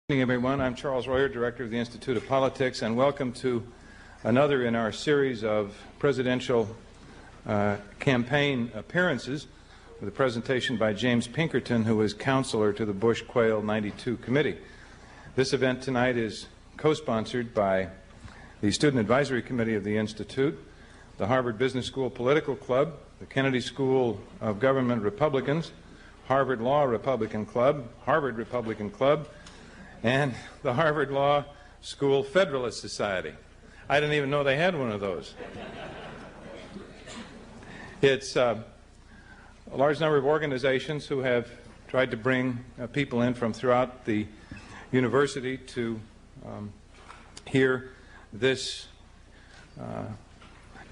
Good evening, everyone. I'm Charles Royer, Director of the Institute of Politics, and welcome to another in our series of presidential campaign appearances with a presentation by James Pinkerton, who is counselor to the Bush-Quayle 92 Committee. This event tonight is co-sponsored by the Student Advisory Committee of the Institute, the Harvard Business School Political Club, the Kennedy School of Government Republicans, Harvard Law Republican Club, Harvard Republican Club, and the Harvard Law School Federalist Society. I didn't even know they had one of those. It's a large number of organizations who have tried to bring people in from throughout the university to hear this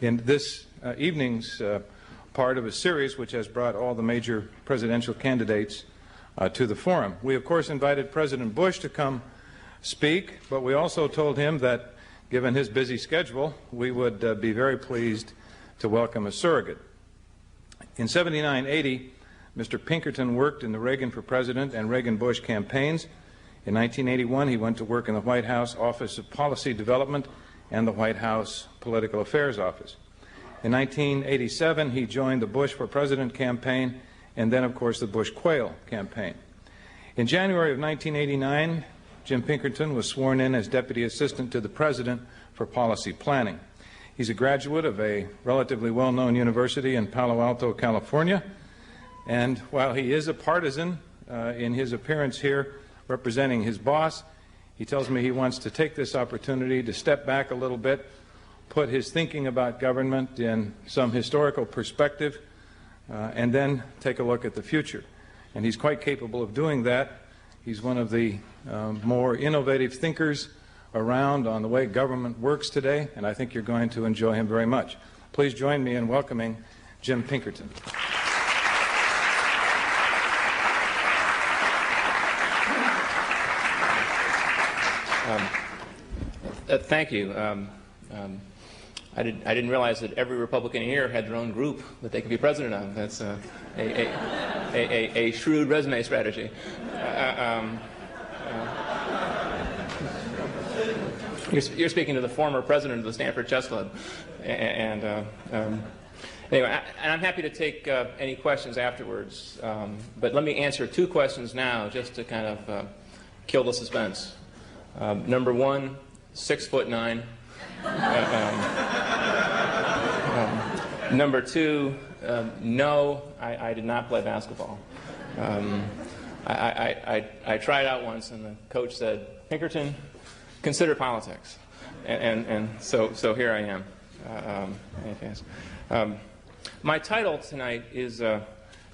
in this evening's part of a series which has brought all the major presidential candidates to the forum. We, of course, invited President Bush to come speak, but we also told him that, given his busy schedule, we would be very pleased to welcome a surrogate. In 79-80, Mr. Pinkerton worked in the Reagan for President and Reagan-Bush campaigns. In 1981, he went to work in the White House Office of Policy Development and the White House Political Affairs Office. In 1987, he joined the Bush for President campaign and then, of course, the Bush-Quayle campaign. In January of 1989, Jim Pinkerton was sworn in as Deputy Assistant to the President for Policy Planning. He's a graduate of a relatively well-known university in Palo Alto, California, and while he is a partisan in his appearance here representing his boss, he tells me he wants to take this opportunity to step back a little bit, put his thinking about government in some historical perspective, and then take a look at the future. And he's quite capable of doing that. He's one of the more innovative thinkers around on the way government works today, and I think you're going to enjoy him very much. Please join me in welcoming Jim Pinkerton. Thank you. I didn't realize that every Republican here had their own group that they could be president of. That's a shrewd resume strategy. You're speaking to the former president of the Stanford Chess Club. Anyway, and I'm happy to take any questions afterwards. But let me answer two questions now just to kind of kill the suspense. Number one, 6'9". Number two, no, I did not play basketball. I tried out once, and the coach said, "Pinkerton, consider politics," and so here I am. My title tonight is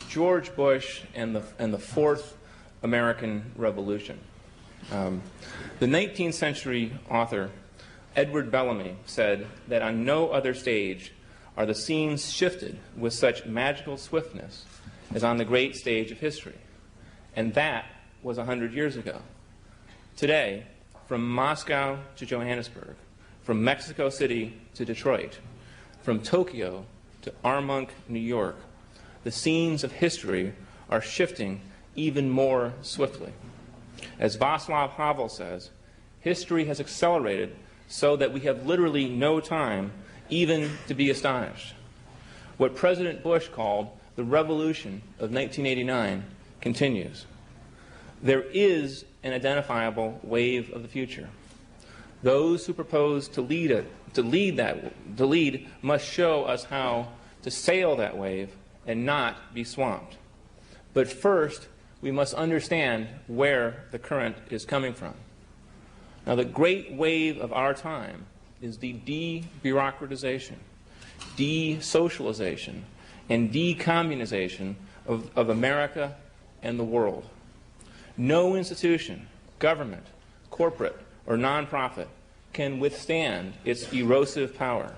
George Bush and the Fourth American Revolution. The 19th century author Edward Bellamy said that on no other stage are the scenes shifted with such magical swiftness as on the great stage of history. And that was 100 years ago. Today, from Moscow to Johannesburg, from Mexico City to Detroit, from Tokyo to Armonk, New York, the scenes of history are shifting even more swiftly. As Václav Havel says, history has accelerated so that we have literally no time even to be astonished. What President Bush called the revolution of 1989 continues. There is an identifiable wave of the future. Those who propose to lead must show us how to sail that wave and not be swamped. But first, we must understand where the current is coming from. Now, the great wave of our time is the de-bureaucratization, de-socialization, and decommunization of America and the world. No institution, government, corporate, or nonprofit can withstand its erosive power.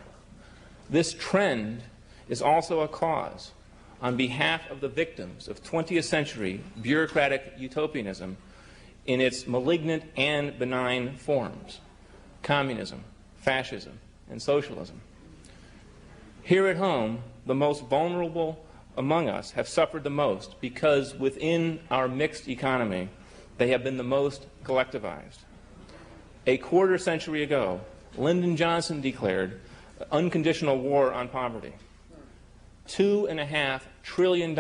This trend is also a cause, on behalf of the victims of 20th century bureaucratic utopianism in its malignant and benign forms: communism, fascism, and socialism. Here at home, the most vulnerable among us have suffered the most because within our mixed economy, they have been the most collectivized. A quarter century ago, Lyndon Johnson declared unconditional war on poverty. $2.5 trillion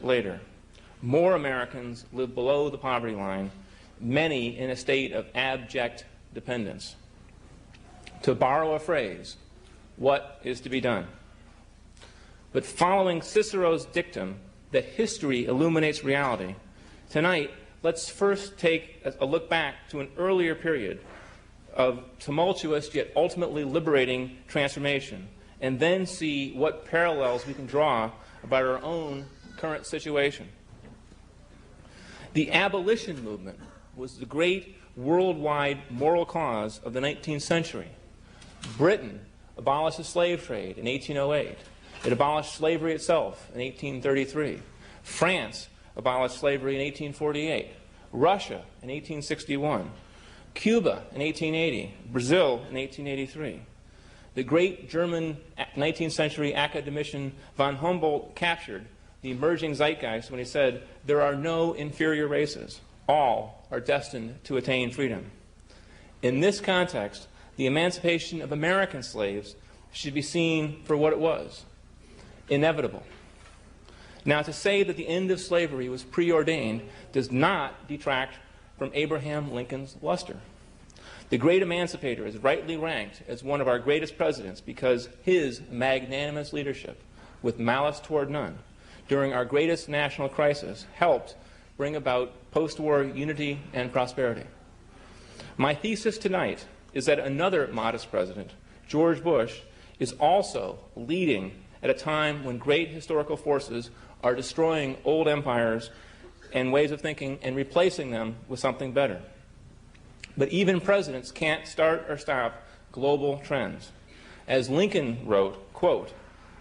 later, more Americans live below the poverty line, many in a state of abject dependence. To borrow a phrase, what is to be done? But following Cicero's dictum that history illuminates reality, tonight let's first take a look back to an earlier period of tumultuous yet ultimately liberating transformation, and then see what parallels we can draw about our own current situation. The Abolition Movement was the great worldwide moral cause of the 19th century. Britain abolished the slave trade in 1808. It abolished slavery itself in 1833. France abolished slavery in 1848. Russia in 1861. Cuba in 1880. Brazil in 1883. The great German 19th century academician von Humboldt captured the emerging zeitgeist when he said, "There are no inferior races. All are destined to attain freedom." In this context, the emancipation of American slaves should be seen for what it was: inevitable. Now, to say that the end of slavery was preordained does not detract from Abraham Lincoln's luster. The great emancipator is rightly ranked as one of our greatest presidents because his magnanimous leadership, with malice toward none, during our greatest national crisis helped bring about post-war unity and prosperity. My thesis tonight is that another modest president, George Bush, is also leading at a time when great historical forces are destroying old empires and ways of thinking and replacing them with something better. But even presidents can't start or stop global trends. As Lincoln wrote, quote,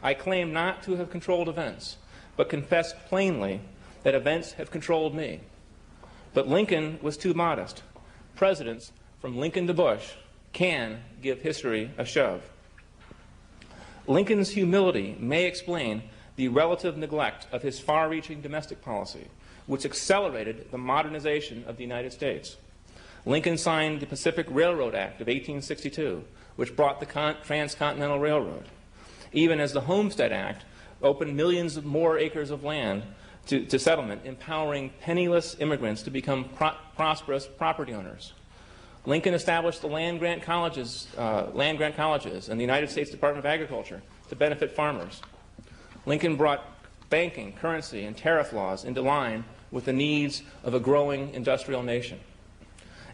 "I claim not to have controlled events, but confess plainly that events have controlled me." But Lincoln was too modest. Presidents, from Lincoln to Bush, can give history a shove. Lincoln's humility may explain the relative neglect of his far-reaching domestic policy, which accelerated the modernization of the United States. Lincoln signed the Pacific Railroad Act of 1862, which brought the Transcontinental Railroad, even as the Homestead Act opened millions of more acres of land to settlement, empowering penniless immigrants to become prosperous property owners. Lincoln established the land-grant colleges and the United States Department of Agriculture to benefit farmers. Lincoln brought banking, currency, and tariff laws into line with the needs of a growing industrial nation.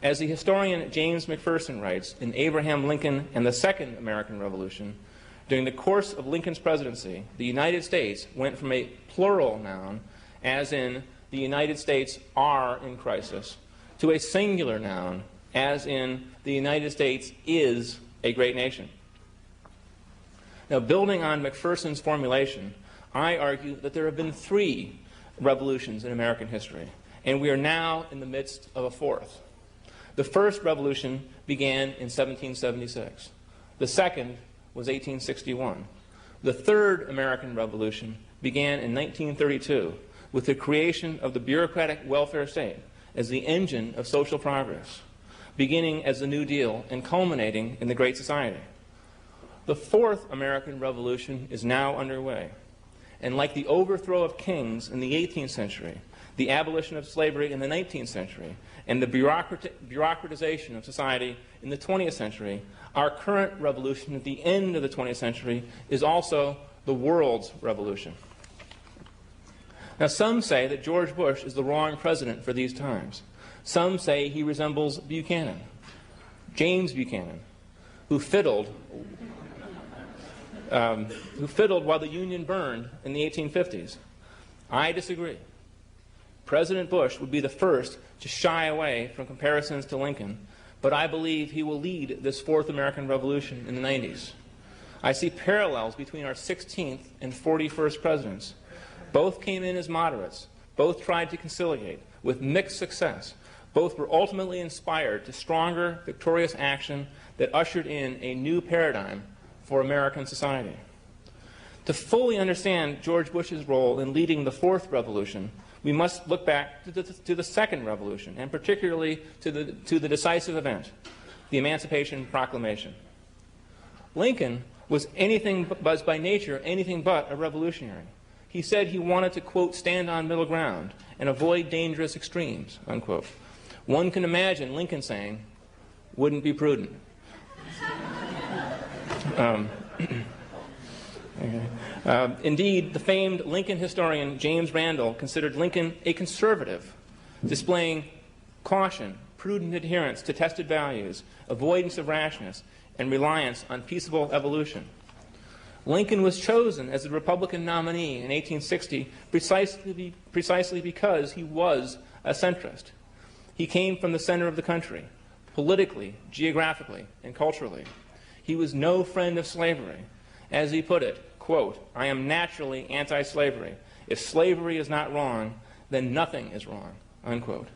As the historian James McPherson writes in Abraham Lincoln and the Second American Revolution, during the course of Lincoln's presidency, the United States went from a plural noun, as in the United States are in crisis, to a singular noun, as in the United States is a great nation. Now, building on McPherson's formulation, I argue that there have been 3 revolutions in American history, and we are now in the midst of a 4th. The first revolution began in 1776. The second was 1861. The third American Revolution began in 1932 with the creation of the bureaucratic welfare state as the engine of social progress, beginning as the New Deal and culminating in the Great Society. The fourth American Revolution is now underway, and like the overthrow of kings in the 18th century, the abolition of slavery in the 19th century, and the bureaucratization of society in the 20th century, our current revolution at the end of the 20th century is also the world's revolution. Now, some say that George Bush is the wrong president for these times. Some say he resembles Buchanan, James Buchanan, who fiddled while the Union burned in the 1850s. I disagree. President Bush would be the first to shy away from comparisons to Lincoln, but I believe he will lead this fourth American Revolution in the 90s. I see parallels between our 16th and 41st presidents. Both came in as moderates. Both tried to conciliate with mixed success. Both were ultimately inspired to stronger, victorious action that ushered in a new paradigm for American society. To fully understand George Bush's role in leading the fourth revolution, We must look back to the second revolution, and particularly to the decisive event, the Emancipation Proclamation. Lincoln was by nature anything but a revolutionary. He said he wanted to, quote, stand on middle ground and avoid dangerous extremes, unquote. One can imagine Lincoln saying, wouldn't be prudent. Indeed, the famed Lincoln historian James Randall considered Lincoln a conservative, displaying caution, prudent adherence to tested values, avoidance of rashness, and reliance on peaceable evolution. Lincoln was chosen as the Republican nominee in 1860 precisely because he was a centrist. He came from the center of the country, politically, geographically, and culturally. He was no friend of slavery. As he put it, quote, I am naturally anti-slavery. If slavery is not wrong, then nothing is wrong, unquote.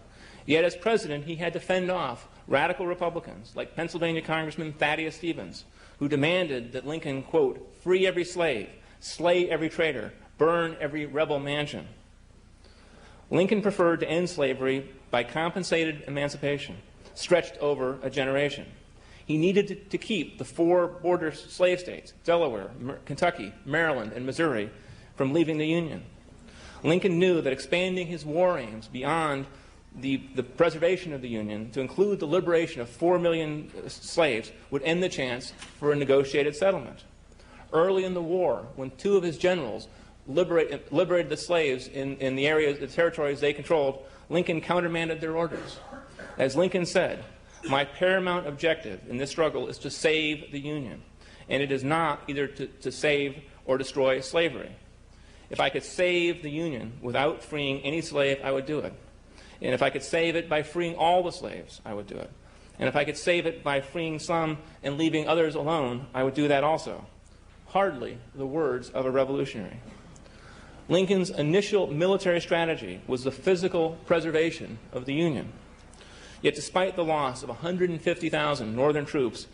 Yet as president, he had to fend off radical Republicans like Pennsylvania Congressman Thaddeus Stevens, who demanded that Lincoln, quote, free every slave, slay every traitor, burn every rebel mansion. Lincoln preferred to end slavery by compensated emancipation, stretched over a generation. He needed to keep the 4 border slave states, Delaware, Kentucky, Maryland, and Missouri, from leaving the Union. Lincoln knew that expanding his war aims beyond the preservation of the Union to include the liberation of 4 million slaves would end the chance for a negotiated settlement. Early in the war, when 2 of his generals liberated the slaves in the areas, the territories they controlled, Lincoln countermanded their orders. As Lincoln said, my paramount objective in this struggle is to save the Union, and it is not either to save or destroy slavery. If I could save the Union without freeing any slave, I would do it. And if I could save it by freeing all the slaves, I would do it. And if I could save it by freeing some and leaving others alone, I would do that also. Hardly the words of a revolutionary. Lincoln's initial military strategy was the physical preservation of the Union. Yet despite the loss of 150,000 Northern troops,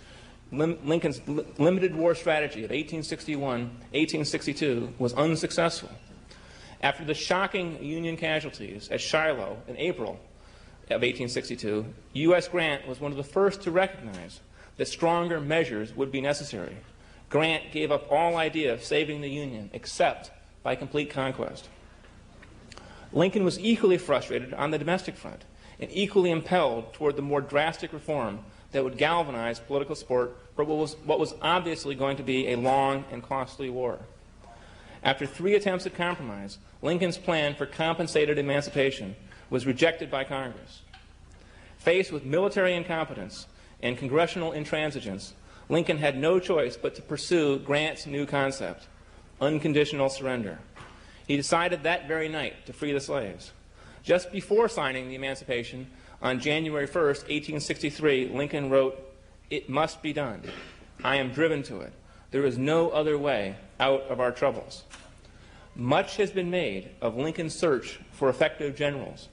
Lincoln's limited war strategy of 1861-1862 was unsuccessful. After the shocking Union casualties at Shiloh in April of 1862, U.S. Grant was one of the first to recognize that stronger measures would be necessary. Grant gave up all idea of saving the Union except by complete conquest. Lincoln was equally frustrated on the domestic front and equally impelled toward the more drastic reform that would galvanize political support for what was obviously going to be a long and costly war. After 3 attempts at compromise, Lincoln's plan for compensated emancipation was rejected by Congress. Faced with military incompetence and congressional intransigence, Lincoln had no choice but to pursue Grant's new concept, unconditional surrender. He decided that very night to free the slaves. Just before signing the Emancipation, on January 1st, 1863, Lincoln wrote, "It must be done. I am driven to it. There is no other way out of our troubles." Much has been made of Lincoln's search for effective generals.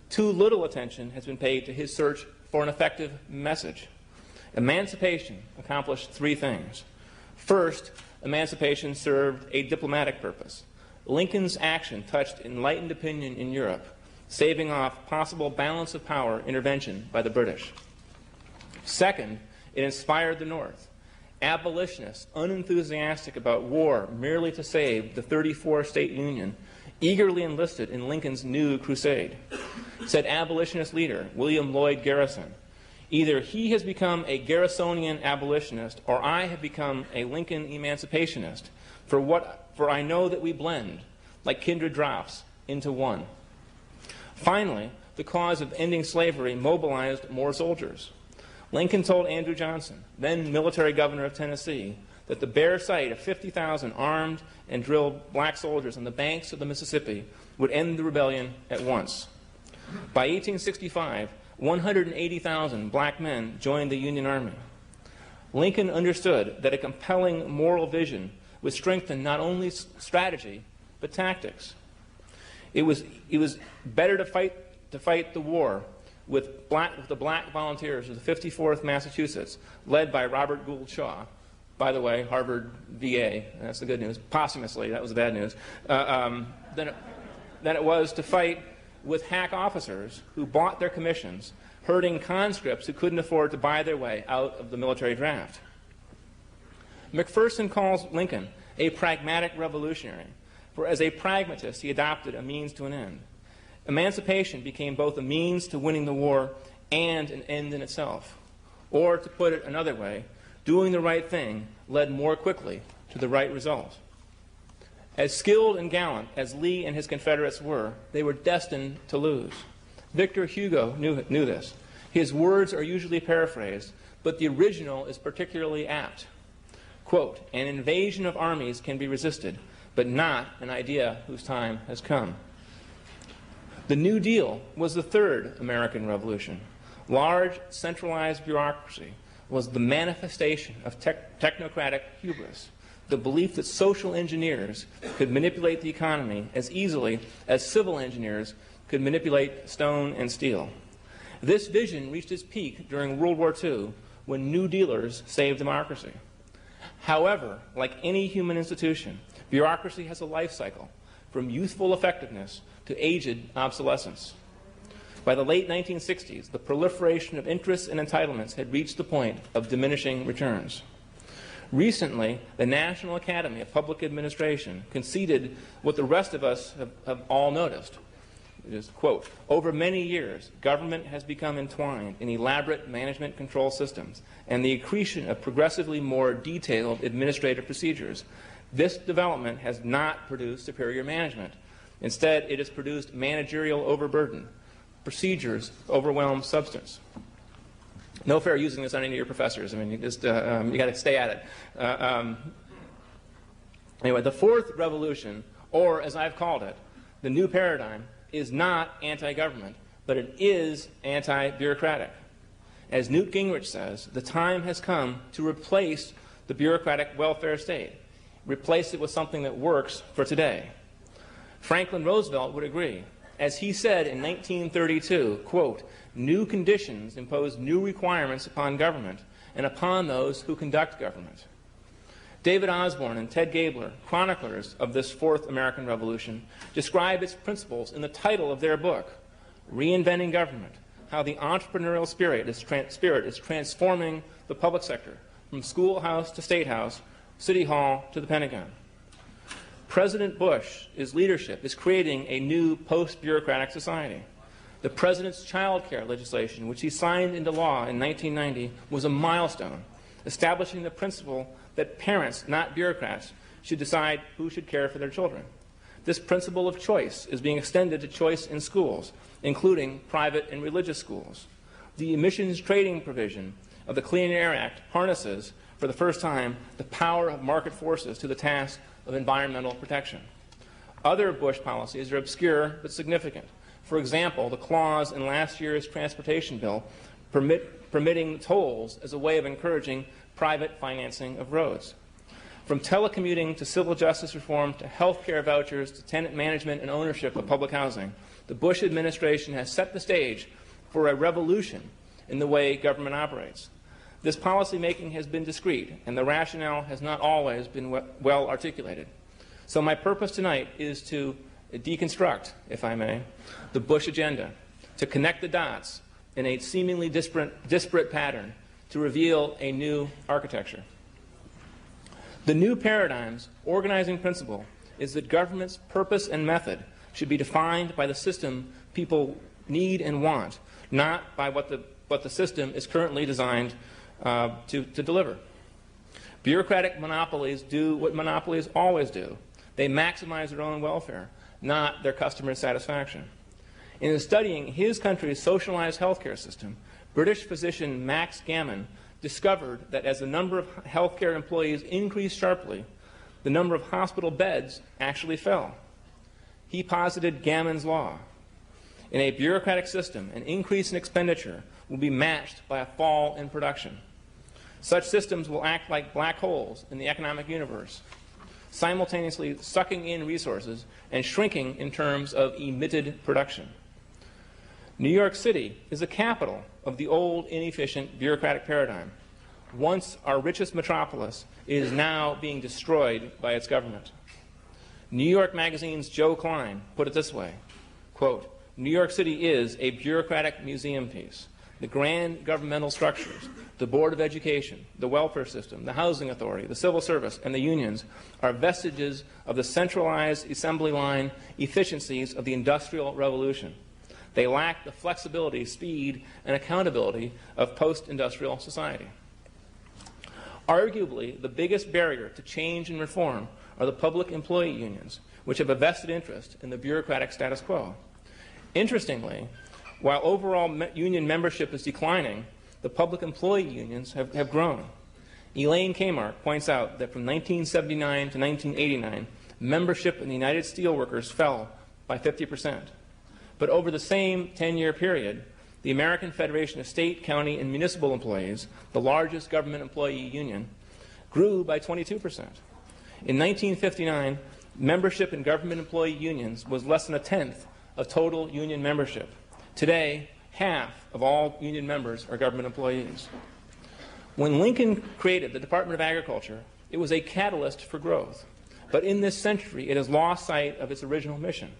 Too little attention has been paid to his search for an effective message. Emancipation accomplished 3 things. First, emancipation served a diplomatic purpose. Lincoln's action touched enlightened opinion in Europe, saving off possible balance of power intervention by the British. Second, it inspired the North. Abolitionists, unenthusiastic about war merely to save the 34-state Union, eagerly enlisted in Lincoln's new crusade. Said abolitionist leader William Lloyd Garrison, "Either he has become a Garrisonian abolitionist or I have become a Lincoln emancipationist, for I know that we blend, like kindred drops, into one." Finally, the cause of ending slavery mobilized more soldiers. Lincoln told Andrew Johnson, then military governor of Tennessee, that the bare sight of 50,000 armed and drilled black soldiers on the banks of the Mississippi would end the rebellion at once. By 1865, 180,000 black men joined the Union Army. Lincoln understood that a compelling moral vision would strengthen not only strategy, but tactics. It was better to fight the war with the black volunteers of the 54th Massachusetts, led by Robert Gould Shaw. By the way, Harvard VA, that's the good news. Posthumously, that was the bad news. than it was to fight with hack officers who bought their commissions, herding conscripts who couldn't afford to buy their way out of the military draft. McPherson calls Lincoln a pragmatic revolutionary, for as a pragmatist he adopted a means to an end. Emancipation became both a means to winning the war and an end in itself. Or, to put it another way, doing the right thing led more quickly to the right result. As skilled and gallant as Lee and his Confederates were, they were destined to lose. Victor Hugo knew this. His words are usually paraphrased, but the original is particularly apt. Quote, "An invasion of armies can be resisted, but not an idea whose time has come." The New Deal was the third American Revolution. Large, centralized bureaucracy was the manifestation of technocratic hubris, the belief that social engineers could manipulate the economy as easily as civil engineers could manipulate stone and steel. This vision reached its peak during World War II when New Dealers saved democracy. However, like any human institution, bureaucracy has a life cycle, from youthful effectiveness to aged obsolescence. By the late 1960s, the proliferation of interests and entitlements had reached the point of diminishing returns. Recently, the National Academy of Public Administration conceded what the rest of us have all noticed. It is, quote, "Over many years, government has become entwined in elaborate management control systems and the accretion of progressively more detailed administrative procedures. This development has not produced superior management. Instead, it has produced managerial overburden. Procedures overwhelm substance." No fair using this on any of your professors. I mean, you got to stay at it. Anyway, the fourth revolution, or as I've called it, the new paradigm, is not anti-government, but it is anti-bureaucratic. As Newt Gingrich says, the time has come to replace the bureaucratic welfare state, replace it with something that works for today. Franklin Roosevelt would agree. As he said in 1932, quote, "New conditions impose new requirements upon government and upon those who conduct government." David Osborne and Ted Gabler, chroniclers of this fourth American Revolution, describe its principles in the title of their book, Reinventing Government, How the Entrepreneurial Spirit is Transforming the Public Sector, from schoolhouse to state house, city hall to the Pentagon. President Bush's leadership is creating a new post-bureaucratic society. The President's child care legislation, which he signed into law in 1990, was a milestone, establishing the principle that parents, not bureaucrats, should decide who should care for their children. This principle of choice is being extended to choice in schools, including private and religious schools. The emissions trading provision of the Clean Air Act harnesses, for the first time, the power of market forces to the task of environmental protection. Other Bush policies are obscure but significant. For example, the clause in last year's transportation bill permitting tolls as a way of encouraging private financing of roads. From telecommuting to civil justice reform to health care vouchers to tenant management and ownership of public housing, the Bush administration has set the stage for a revolution in the way government operates. This policymaking has been discreet, and the rationale has not always been well articulated. So my purpose tonight is to deconstruct, if I may, the Bush agenda, to connect the dots in a seemingly disparate pattern, to reveal a new architecture. The new paradigm's organizing principle is that government's purpose and method should be defined by the system people need and want, not by what the system is currently designed to deliver. Bureaucratic monopolies do what monopolies always do. They maximize their own welfare, not their customer satisfaction. In studying his country's socialized healthcare system, British physician Max Gammon discovered that as the number of healthcare employees increased sharply, the number of hospital beds actually fell. He posited Gammon's law. In a bureaucratic system, an increase in expenditure will be matched by a fall in production. Such systems will act like black holes in the economic universe, simultaneously sucking in resources and shrinking in terms of emitted production. New York City is the capital of the old, inefficient bureaucratic paradigm. Once our richest metropolis, it is now being destroyed by its government. New York Magazine's Joe Klein put it this way, quote, "New York City is a bureaucratic museum piece. The grand governmental structures, the Board of Education, the welfare system, the housing authority, the civil service, and the unions are vestiges of the centralized assembly line efficiencies of the Industrial Revolution. They lack the flexibility, speed, and accountability of post-industrial society." Arguably, the biggest barrier to change and reform are the public employee unions, which have a vested interest in the bureaucratic status quo. Interestingly, while overall union membership is declining, the public employee unions have grown. Elaine Kmart points out that from 1979 to 1989, membership in the United Steelworkers fell by 50%. But over the same 10-year period, the American Federation of State, County, and Municipal Employees, the largest government employee union, grew by 22%. In 1959, membership in government employee unions was less than a tenth of total union membership. Today, half of all union members are government employees. When Lincoln created the Department of Agriculture, it was a catalyst for growth. But in this century, it has lost sight of its original mission.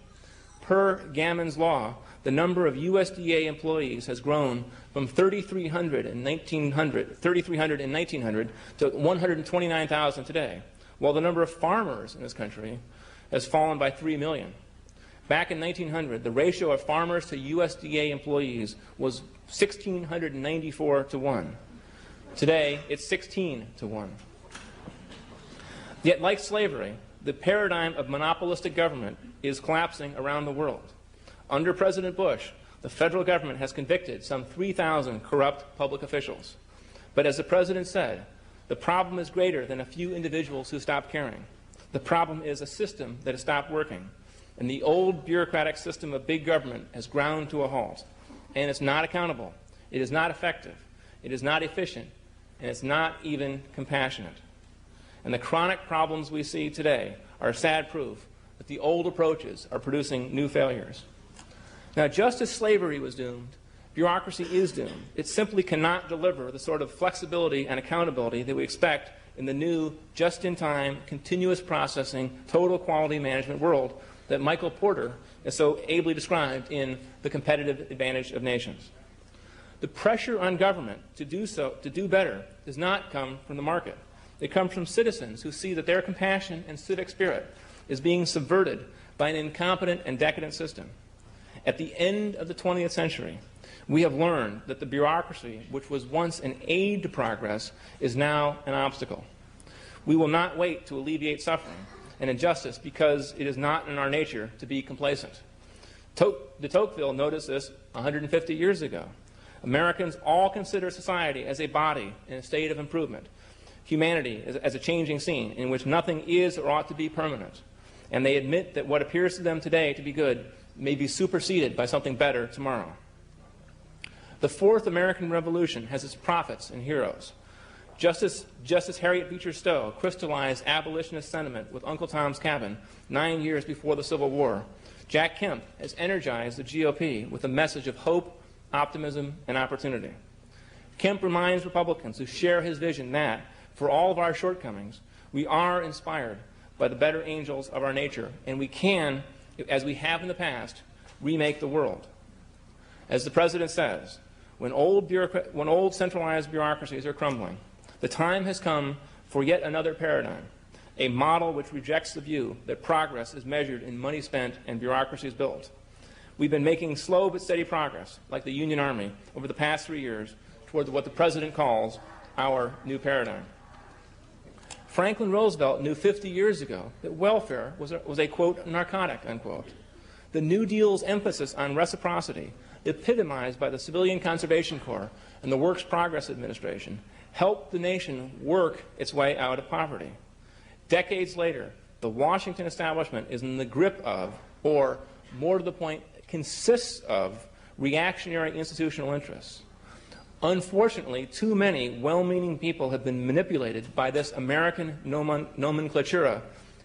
Per Gammon's law, the number of USDA employees has grown from 3,300 in 1900 to 129,000 today, while the number of farmers in this country has fallen by 3 million. Back in 1900, the ratio of farmers to USDA employees was 1,694 to 1. Today, it's 16 to 1. Yet, like slavery, the paradigm of monopolistic government is collapsing around the world. Under President Bush, the federal government has convicted some 3,000 corrupt public officials. But as the president said, the problem is greater than a few individuals who stopped caring. The problem is a system that has stopped working. And the old bureaucratic system of big government has ground to a halt. And it's not accountable. It is not effective. It is not efficient. And it's not even compassionate. And the chronic problems we see today are sad proof that the old approaches are producing new failures. Now, just as slavery was doomed, bureaucracy is doomed. It simply cannot deliver the sort of flexibility and accountability that we expect in the new, just-in-time, continuous processing, total quality management world that Michael Porter has so ably described in The Competitive Advantage of Nations. The pressure on government to do better, does not come from the market. It comes from citizens who see that their compassion and civic spirit is being subverted by an incompetent and decadent system. At the end of the 20th century, we have learned that the bureaucracy, which was once an aid to progress, is now an obstacle. We will not wait to alleviate suffering and injustice because it is not in our nature to be complacent. De Tocqueville noticed this 150 years ago. Americans all consider society as a body in a state of improvement, humanity as a changing scene in which nothing is or ought to be permanent, and they admit that what appears to them today to be good may be superseded by something better tomorrow. The Fourth American Revolution has its prophets and heroes. Justice Harriet Beecher Stowe crystallized abolitionist sentiment with Uncle Tom's Cabin 9 years before the Civil War. Jack Kemp has energized the GOP with a message of hope, optimism, and opportunity. Kemp reminds Republicans who share his vision that, for all of our shortcomings, we are inspired by the better angels of our nature, and we can, as we have in the past, remake the world. As the President says, when old centralized bureaucracies are crumbling, the time has come for yet another paradigm, a model which rejects the view that progress is measured in money spent and bureaucracies built. We've been making slow but steady progress, like the Union Army, over the past 3 years toward what the President calls our new paradigm. Franklin Roosevelt knew 50 years ago that welfare was a, quote, narcotic, unquote. The New Deal's emphasis on reciprocity, epitomized by the Civilian Conservation Corps and the Works Progress Administration, helped the nation work its way out of poverty. Decades later, the Washington establishment is in the grip of, or more to the point, consists of, reactionary institutional interests. Unfortunately, too many well-meaning people have been manipulated by this American nomenclatura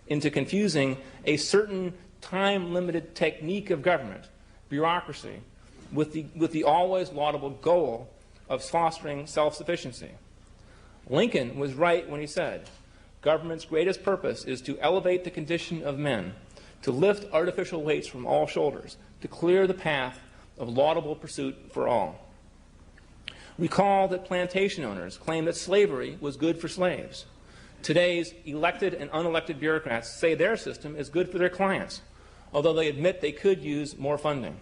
into confusing a certain time-limited technique of government, bureaucracy, with the always laudable goal of fostering self-sufficiency. Lincoln was right when he said, government's greatest purpose is to elevate the condition of men, to lift artificial weights from all shoulders, to clear the path of laudable pursuit for all. Recall that plantation owners claimed that slavery was good for slaves. Today's elected and unelected bureaucrats say their system is good for their clients, although they admit they could use more funding.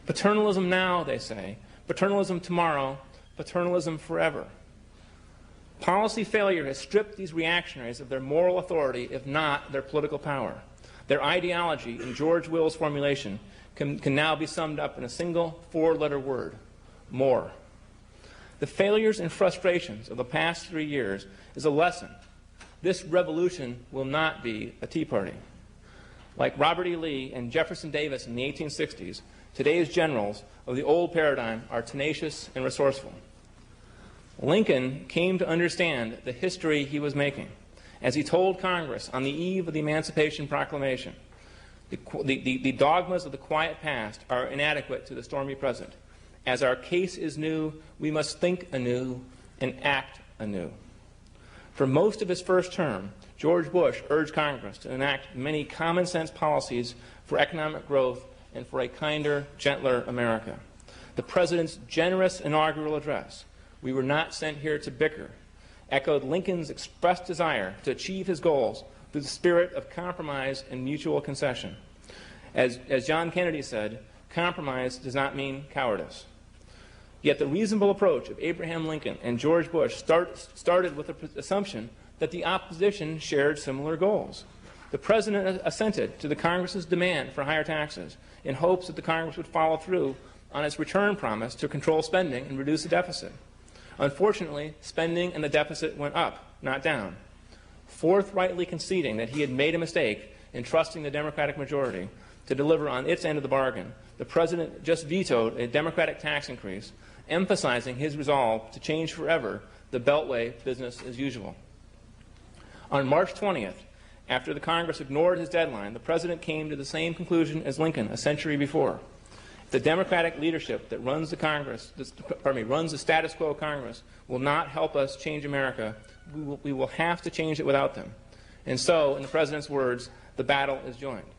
Paternalism now, they say, paternalism tomorrow, paternalism forever. Policy failure has stripped these reactionaries of their moral authority, if not their political power. Their ideology, in George Will's formulation, can now be summed up in a single four-letter word: more. The failures and frustrations of the past 3 years is a lesson. This revolution will not be a Tea Party. Like Robert E. Lee and Jefferson Davis in the 1860s, today's generals of the old paradigm are tenacious and resourceful. Lincoln came to understand the history he was making as he told Congress on the eve of the Emancipation Proclamation, the dogmas of the quiet past are inadequate to the stormy present. As our case is new, we must think anew and act anew. For most of his first term, George Bush urged Congress to enact many common-sense policies for economic growth and for a kinder, gentler America. The President's generous inaugural address, "We were not sent here to bicker," echoed Lincoln's expressed desire to achieve his goals through the spirit of compromise and mutual concession. As John Kennedy said, compromise does not mean cowardice. Yet the reasonable approach of Abraham Lincoln and George Bush started with the assumption that the opposition shared similar goals. The President assented to the Congress's demand for higher taxes in hopes that the Congress would follow through on its return promise to control spending and reduce the deficit. Unfortunately, spending and the deficit went up, not down. Forthrightly conceding that he had made a mistake in trusting the Democratic majority to deliver on its end of the bargain, the President just vetoed a Democratic tax increase, emphasizing his resolve to change forever the Beltway business as usual. On March 20th, after the Congress ignored his deadline, the President came to the same conclusion as Lincoln a century before. The Democratic leadership that runs the status quo Congress will not help us change America. We will have to change it without them. And so, in the President's words, the battle is joined.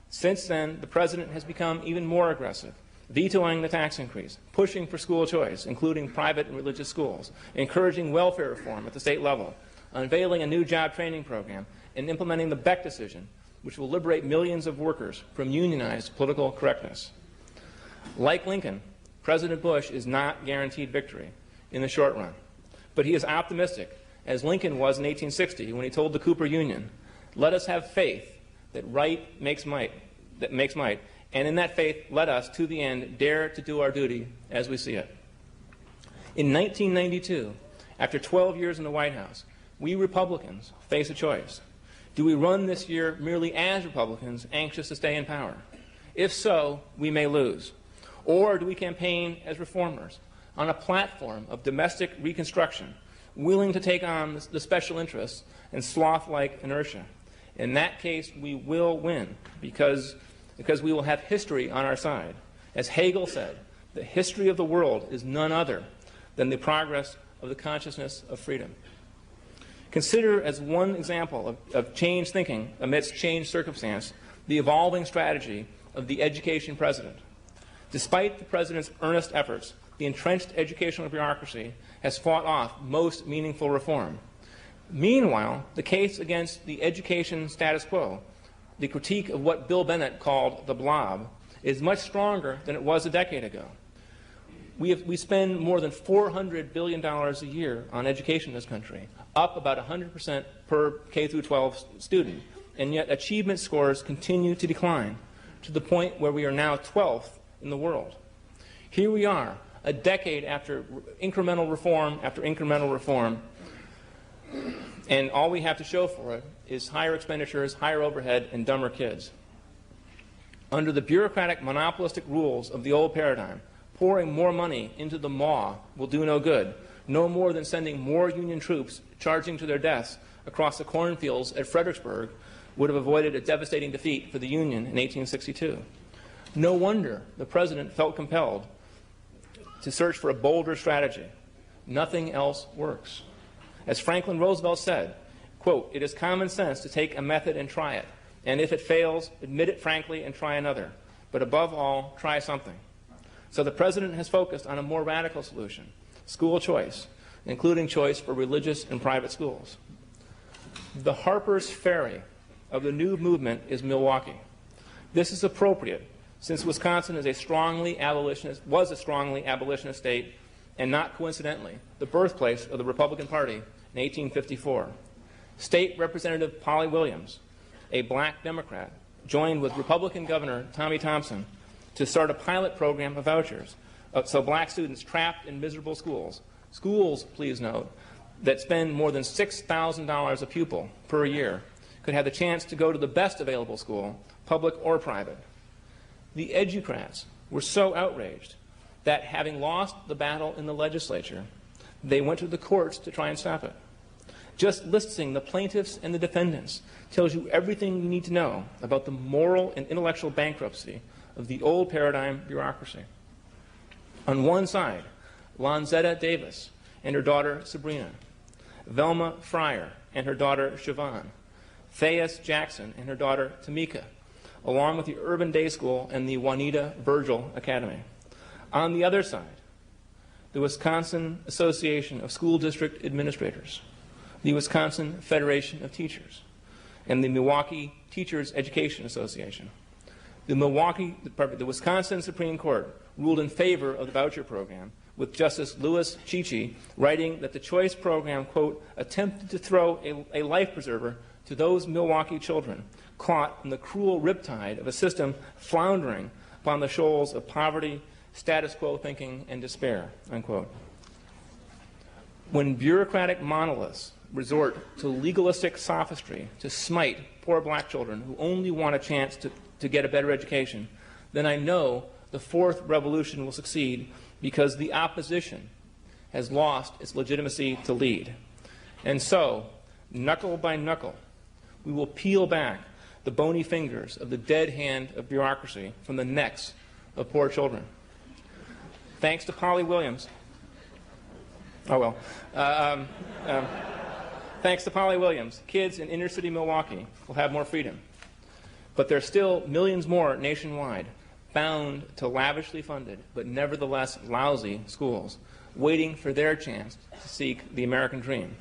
Since then, the President has become even more aggressive, vetoing the tax increase, pushing for school choice, including private and religious schools, encouraging welfare reform at the state level, unveiling a new job training program, and implementing the Beck decision, which will liberate millions of workers from unionized political correctness. Like Lincoln, President Bush is not guaranteed victory in the short run, but he is optimistic, as Lincoln was in 1860 when he told the Cooper Union, "Let us have faith that right makes might, and in that faith let us, to the end, dare to do our duty as we see it." In 1992, after 12 years in the White House, we Republicans face a choice. Do we run this year merely as Republicans anxious to stay in power? If so, we may lose. Or do we campaign as reformers on a platform of domestic reconstruction, willing to take on the special interests and sloth-like inertia? In that case, we will win because we will have history on our side. As Hegel said, the history of the world is none other than the progress of the consciousness of freedom. Consider as one example of changed thinking amidst changed circumstance the evolving strategy of the education president. Despite the President's earnest efforts, the entrenched educational bureaucracy has fought off most meaningful reform. Meanwhile, the case against the education status quo, the critique of what Bill Bennett called the blob, is much stronger than it was a decade ago. We spend more than $400 billion a year on education in this country, up about 100% per K-12 student, and yet achievement scores continue to decline to the point where we are now 12th in the world. Here we are, a decade after incremental reform, and all we have to show for it is higher expenditures, higher overhead, and dumber kids. Under the bureaucratic monopolistic rules of the old paradigm, pouring more money into the maw will do no good, no more than sending more Union troops charging to their deaths across the cornfields at Fredericksburg would have avoided a devastating defeat for the Union in 1862. No wonder the President felt compelled to search for a bolder strategy. Nothing else works. As Franklin Roosevelt said, Quote, "It is common sense to take a method and try it, and if it fails, admit it frankly and try another. But above all, try something." So the President has focused on a more radical solution, school choice, including choice for religious and private schools. The Harper's Ferry of the new movement is Milwaukee. This is appropriate, since Wisconsin was a strongly abolitionist state, and not coincidentally, the birthplace of the Republican Party in 1854. State Representative Polly Williams, a black Democrat, joined with Republican Governor Tommy Thompson to start a pilot program of vouchers so black students trapped in miserable schools, please note, that spend more than $6,000 a pupil per year, could have the chance to go to the best available school, public or private. The educrats were so outraged that, having lost the battle in the legislature, they went to the courts to try and stop it. Just listing the plaintiffs and the defendants tells you everything you need to know about the moral and intellectual bankruptcy of the old paradigm bureaucracy. On one side, Lonzetta Davis and her daughter Sabrina, Velma Fryer and her daughter Siobhan, Thais Jackson and her daughter Tamika, along with the Urban Day School and the Juanita Virgil Academy. On the other side, the Wisconsin Association of School District Administrators, the Wisconsin Federation of Teachers, and the Milwaukee Teachers Education Association. The Wisconsin Supreme Court ruled in favor of the voucher program, with Justice Louis Chichi writing that the choice program, quote, attempted to throw a life preserver to those Milwaukee children caught in the cruel riptide of a system floundering upon the shoals of poverty, status quo thinking, and despair, unquote. When bureaucratic monoliths resort to legalistic sophistry to smite poor black children who only want a chance to get a better education, then I know the fourth revolution will succeed, because the opposition has lost its legitimacy to lead. And so, knuckle by knuckle, we will peel back the bony fingers of the dead hand of bureaucracy from the necks of poor children. Thanks to Polly Williams. Thanks to Polly Williams, kids in inner city Milwaukee will have more freedom. But there are still millions more nationwide, bound to lavishly funded, but nevertheless lousy schools, waiting for their chance to seek the American dream.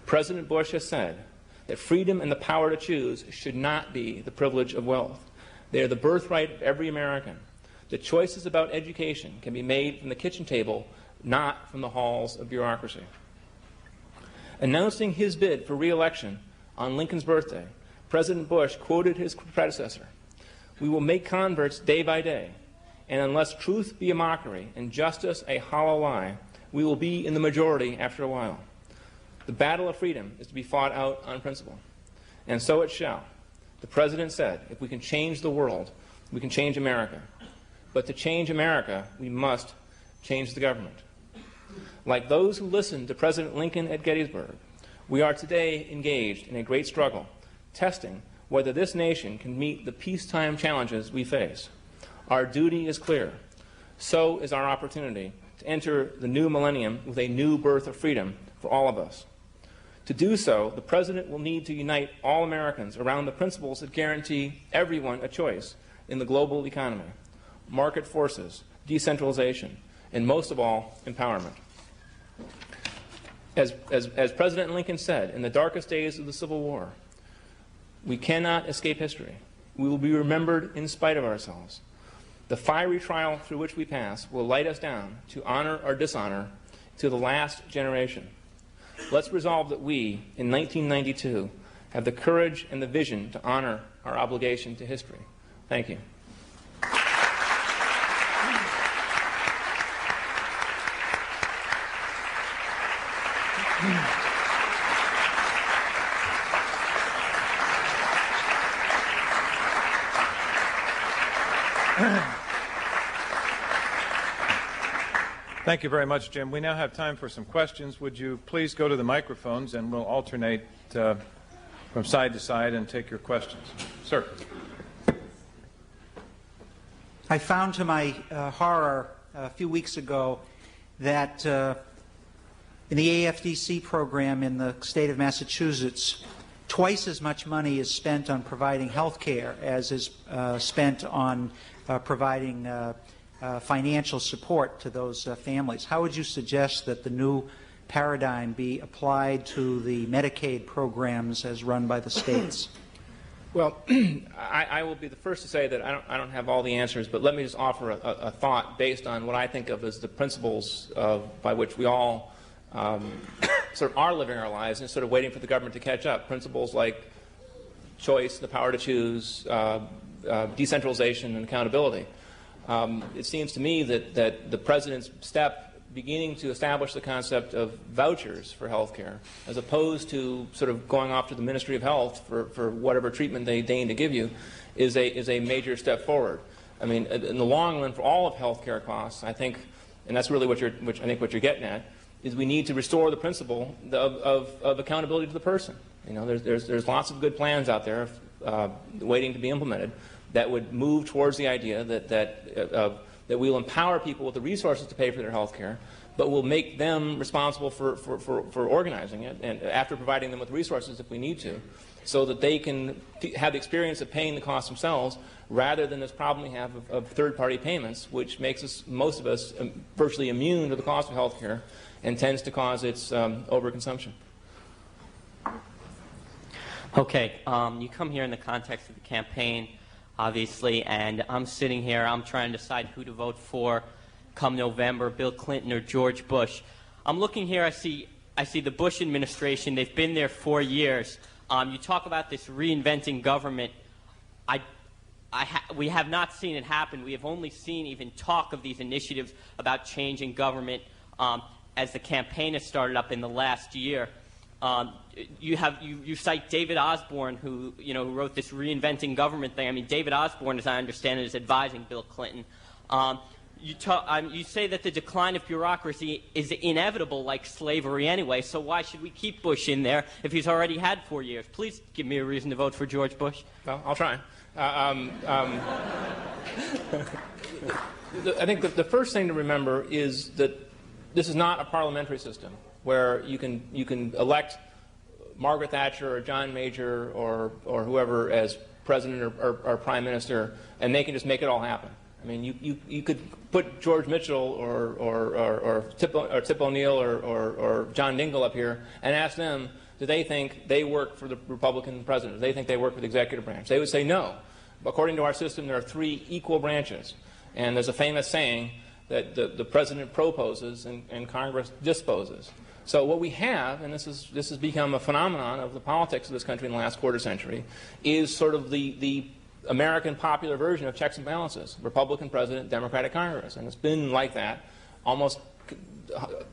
President Bush has said that freedom and the power to choose should not be the privilege of wealth. They are the birthright of every American. The choices about education can be made from the kitchen table, not from the halls of bureaucracy. Announcing his bid for re-election on Lincoln's birthday, President Bush quoted his predecessor, "We will make converts day by day, and unless truth be a mockery and justice a hollow lie, we will be in the majority after a while." The battle of freedom is to be fought out on principle, and so it shall. The President said, if we can change the world, we can change America. But to change America, we must change the government. Like those who listened to President Lincoln at Gettysburg, we are today engaged in a great struggle, testing whether this nation can meet the peacetime challenges we face. Our duty is clear. So is our opportunity to enter the new millennium with a new birth of freedom for all of us. To do so, the President will need to unite all Americans around the principles that guarantee everyone a choice in the global economy: market forces, decentralization, and most of all, empowerment. As President Lincoln said in the darkest days of the Civil War, we cannot escape history. We will be remembered in spite of ourselves. The fiery trial through which we pass will light us down to honor or dishonor to the last generation. Let's resolve that we, in 1992, have the courage and the vision to honor our obligation to history. Thank you. Thank you very much, Jim. We now have time for some questions. Would you please go to the microphones, and we'll alternate from side to side and take your questions. Sir. I found to my horror a few weeks ago that the In the AFDC program in the state of Massachusetts, twice as much money is spent on providing health care as is spent on providing financial support to those families. How would you suggest that the new paradigm be applied to the Medicaid programs as run by the states? Well, I will be the first to say that I don't have all the answers, but let me just offer a thought based on what I think of as the principles by which we all sort of are living our lives and sort of waiting for the government to catch up. Principles like choice, the power to choose, decentralization, and accountability. It seems to me that the President's step beginning to establish the concept of vouchers for health care, as opposed to sort of going off to the Ministry of Health for whatever treatment they deign to give you, is a major step forward. I mean, in the long run, for all of health care costs, I think, and that's really what you're getting at, is we need to restore the principle of accountability to the person. You know, there's lots of good plans out there waiting to be implemented that would move towards the idea that we'll empower people with the resources to pay for their health care, but we'll make them responsible for organizing it, and after providing them with resources if we need to, so that they can have the experience of paying the cost themselves, rather than this problem we have of third-party payments, which makes most of us virtually immune to the cost of health care and tends to cause its overconsumption. Okay, you come here in the context of the campaign, obviously, and I'm sitting here, I'm trying to decide who to vote for come November, Bill Clinton or George Bush. I'm looking here, I see the Bush administration, they've been there 4 years. You talk about this reinventing government. We have not seen it happen. We have only seen even talk of these initiatives about changing government as the campaign has started up in the last year. You cite David Osborne, who wrote this reinventing government thing. I mean, David Osborne, as I understand it, is advising Bill Clinton. You say that the decline of bureaucracy is inevitable, like slavery anyway. So why should we keep Bush in there if he's already had 4 years? Please give me a reason to vote for George Bush. Well, I'll try. I think the first thing to remember is that this is not a parliamentary system where you can elect Margaret Thatcher or John Major or whoever as president or prime minister, and they can just make it all happen. I mean, you could put George Mitchell or Tip O'Neill or John Dingell up here and ask them, do they think they work for the Republican president? Do they think they work for the executive branch? They would say no. According to our system, there are 3 equal branches. And there's a famous saying that the president proposes and Congress disposes. So what we have, and this has become a phenomenon of the politics of this country in the last quarter century, is sort of the American popular version of checks and balances: Republican president, Democratic Congress, and it's been like that almost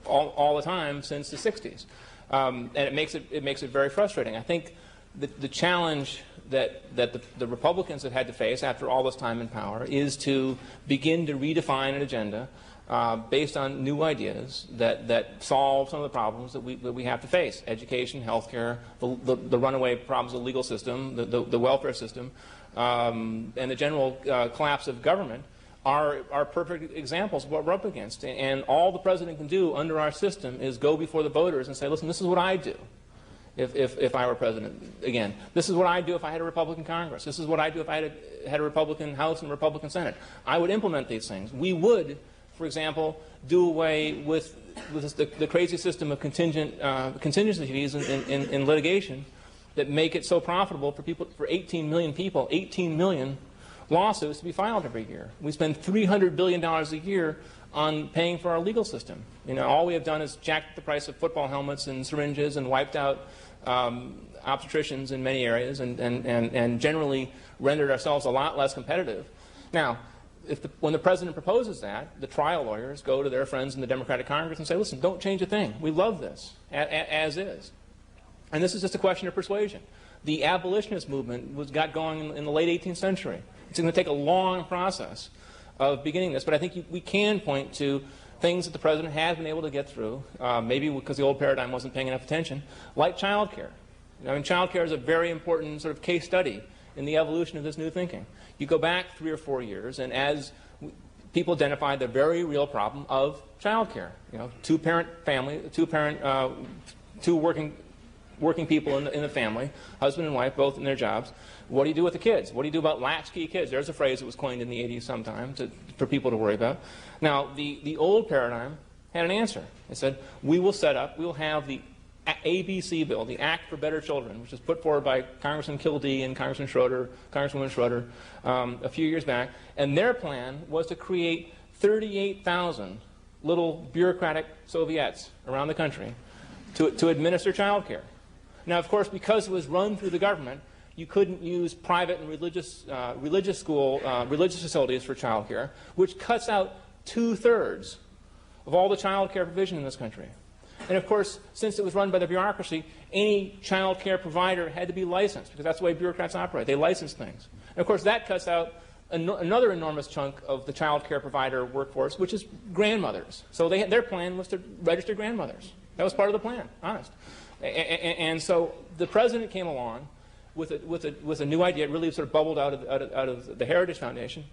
all the time since the 60s, and it makes it very frustrating. I think the challenge that the Republicans have had to face after all this time in power is to begin to redefine an agenda based on new ideas that solve some of the problems that we have to face: education, healthcare, the runaway problems of the legal system, the welfare system, and the general collapse of government are perfect examples of what we're up against. And all the president can do under our system is go before the voters and say, listen, this is what I do if I were president again. This is what I'd do if I had a Republican Congress. This is what I'd do if I had a Republican House and a Republican Senate. I would implement these things. We would, for example, do away with the crazy system of contingency fees in litigation that make it so profitable for 18 million people, 18 million lawsuits to be filed every year. We spend $300 billion a year on paying for our legal system. All we have done is jacked the price of football helmets and syringes and wiped out obstetricians in many areas and generally rendered ourselves a lot less competitive. Now, when the president proposes that, the trial lawyers go to their friends in the Democratic Congress and say, listen, don't change a thing. We love this, as is. And this is just a question of persuasion. The abolitionist movement got going in the late 18th century. It's going to take a long process of beginning this, but I think we can point to things that the president has been able to get through, maybe because the old paradigm wasn't paying enough attention, like child care. I mean, child care is a very important sort of case study in the evolution of this new thinking. You go back 3 or 4 years, and as people identified the very real problem of child care. You know, two-parent family, two working people in the family, husband and wife, both in their jobs. What do you do with the kids? What do you do about latchkey kids? There's a phrase that was coined in the 80s sometime for people to worry about. Now, the old paradigm had an answer. It said, we'll have the ABC bill, the Act for Better Children, which was put forward by Congressman Kildee and Congresswoman Schroeder a few years back. And their plan was to create 38,000 little bureaucratic Soviets around the country to administer child care. Now, of course, because it was run through the government, you couldn't use private and religious facilities for child care, which cuts out 2/3 of all the child care provision in this country. And of course, since it was run by the bureaucracy, any child care provider had to be licensed, because that's the way bureaucrats operate. They license things. And of course, that cuts out another enormous chunk of the child care provider workforce, which is grandmothers. So their plan was to register grandmothers. That was part of the plan, honest. And so the president came along with a new idea. It really sort of bubbled out of the Heritage Foundation.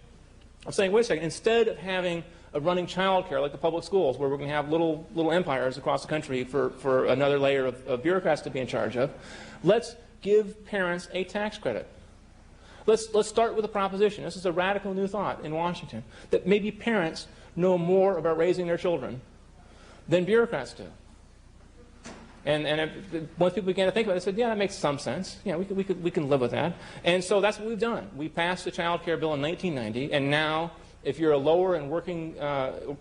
I'm saying, wait a second, instead of having a running child care like the public schools, where we're going to have little empires across the country for another layer of bureaucrats to be in charge of, let's give parents a tax credit. Let's start with a proposition. This is a radical new thought in Washington, that maybe parents know more about raising their children than bureaucrats do. And once people began to think about it, they said, yeah, that makes some sense. Yeah, we can live with that. And so that's what we've done. We passed the child care bill in 1990, and now if you're a lower and working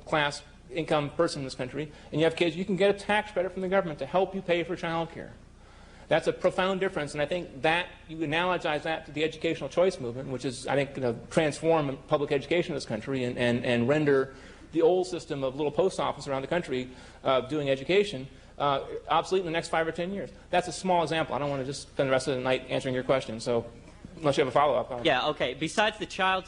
class income person in this country and you have kids, you can get a tax credit from the government to help you pay for child care. That's a profound difference, and I think that you analogize that to the educational choice movement, which is, I think, going to transform public education in this country and render the old system of little post office around the country doing education obsolete in the next 5 or 10 years. That's a small example. I don't want to just spend the rest of the night answering your question, so unless you have a follow-up. Yeah, okay. Besides the child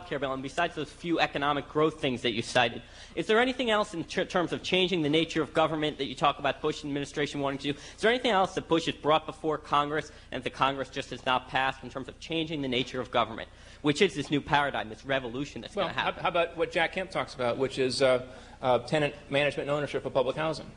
care bill and besides those few economic growth things that you cited, is there anything else in terms of changing the nature of government that you talk about Bush administration wanting to do? Is there anything else that Bush has brought before Congress and that the Congress just has not passed in terms of changing the nature of government, which is this new paradigm, this revolution that's going to happen? How about what Jack Kemp talks about, which is tenant management and ownership of public housing?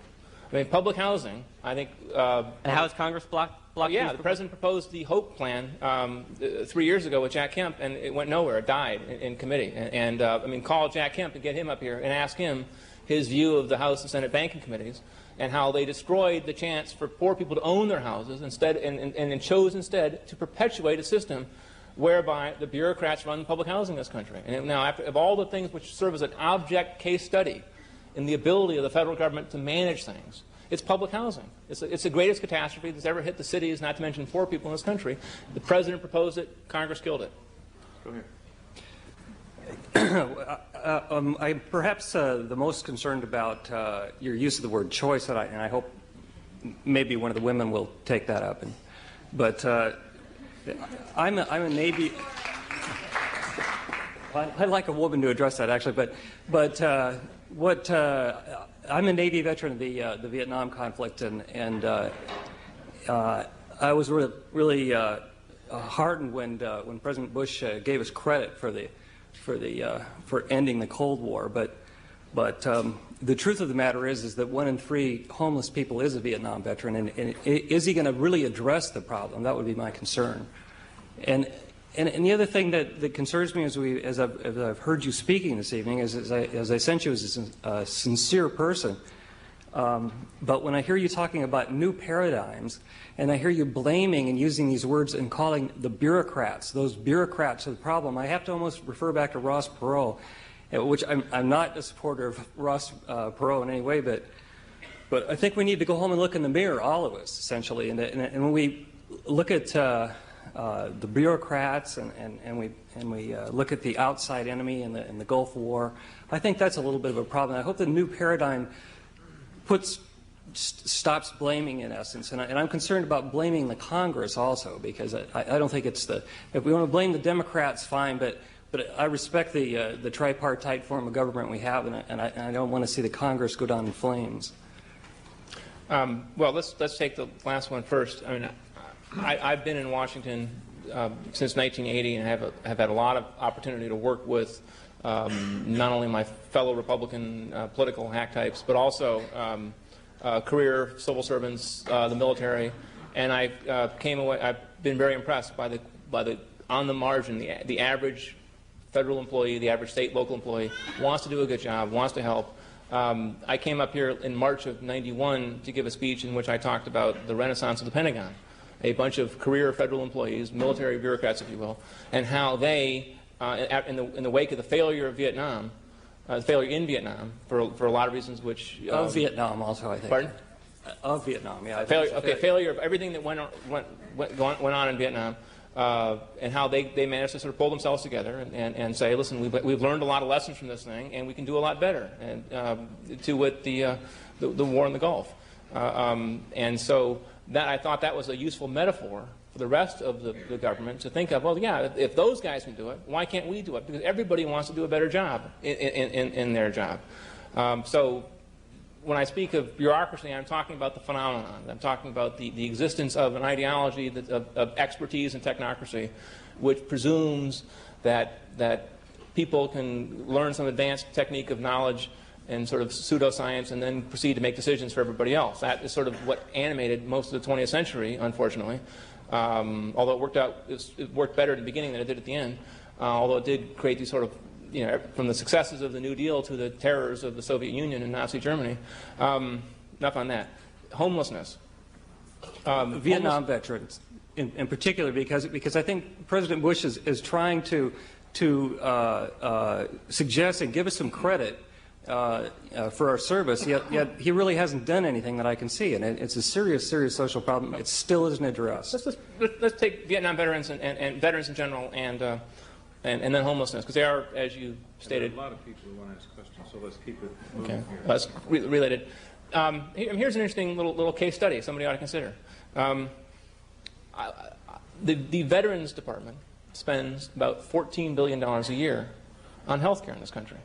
I mean, public housing, I think... and how is Congress blocked? Yeah, the president proposed the HOPE plan 3 years ago with Jack Kemp, and it went nowhere. It died in committee. And I mean, call Jack Kemp and get him up here and ask him his view of the House and Senate banking committees and how they destroyed the chance for poor people to own their houses instead, and chose instead to perpetuate a system whereby the bureaucrats run public housing in this country. And now, of all the things which serve as an object case study in the ability of the federal government to manage things, it's public housing. It's the greatest catastrophe that's ever hit the cities, not to mention poor people in this country. The president proposed it. Congress killed it. Go ahead. I'm perhaps the most concerned about your use of the word choice, and I hope maybe one of the women will take that up. But I'm a Navy... I'd like a woman to address that, actually. But I'm a Navy veteran of the Vietnam conflict, and I was really heartened when President Bush gave us credit for ending the Cold War. But the truth of the matter is that 1 in 3 homeless people is a Vietnam veteran, and is he going to really address the problem? That would be my concern. And the other thing that concerns me as I've heard you speaking this evening is as I sense you as a sincere person, but when I hear you talking about new paradigms and I hear you blaming and using these words and calling the bureaucrats, those bureaucrats are the problem, I have to almost refer back to Ross Perot, which I'm not a supporter of Ross Perot in any way, but I think we need to go home and look in the mirror, all of us, essentially, and when we look at the bureaucrats and we look at the outside enemy in the Gulf War, I think that's a little bit of a problem. I hope the new paradigm stops blaming, in essence, and I'm concerned about blaming the Congress also, because I don't think it's if we want to blame the Democrats, fine, but I respect the tripartite form of government we have, and I don't want to see the Congress go down in flames. Well, let's take the last one first. I mean, I've been in Washington since 1980 and have had a lot of opportunity to work with not only my fellow Republican political hack types, but also career civil servants, the military, and I came away. I've been very impressed by the on the margin, the average federal employee, the average state, local employee wants to do a good job, wants to help. I came up here in March of '91 to give a speech in which I talked about the renaissance of the Pentagon, a bunch of career federal employees, military bureaucrats, if you will, and how they, in the wake of the failure of Vietnam, failure in Vietnam for a lot of reasons, which of Vietnam also, I think. Pardon? Of Vietnam, yeah. Failure of everything that went on in Vietnam, and how they managed to sort of pull themselves together and say, listen, we've learned a lot of lessons from this thing, and we can do a lot better, and to with the war in the Gulf, and so that I thought that was a useful metaphor for the rest of the government to think of. Well, yeah, if those guys can do it, why can't we do it? Because everybody wants to do a better job in their job. So when I speak of bureaucracy, I'm talking about the phenomenon. I'm talking about the existence of an ideology of expertise and technocracy, which presumes that people can learn some advanced technique of knowledge and sort of pseudoscience and then proceed to make decisions for everybody else. That is sort of what animated most of the 20th century, unfortunately. Although it worked better at the beginning than it did at the end. Although it did create these sort of, from the successes of the New Deal to the terrors of the Soviet Union and Nazi Germany. Enough on that. Homelessness. Vietnam veterans, in particular, because I think President Bush is trying to suggest and give us some credit for our service, yet he really hasn't done anything that I can see, and it's a serious social problem. It still isn't addressed. Let's take Vietnam veterans and veterans in general, and then homelessness, because they are, as you stated. There are a lot of people who want to ask questions, so let's keep it moving. Okay, that's related. Here's an interesting little case study somebody ought to consider. The Veterans Department spends about $14 billion a year on health care in this country.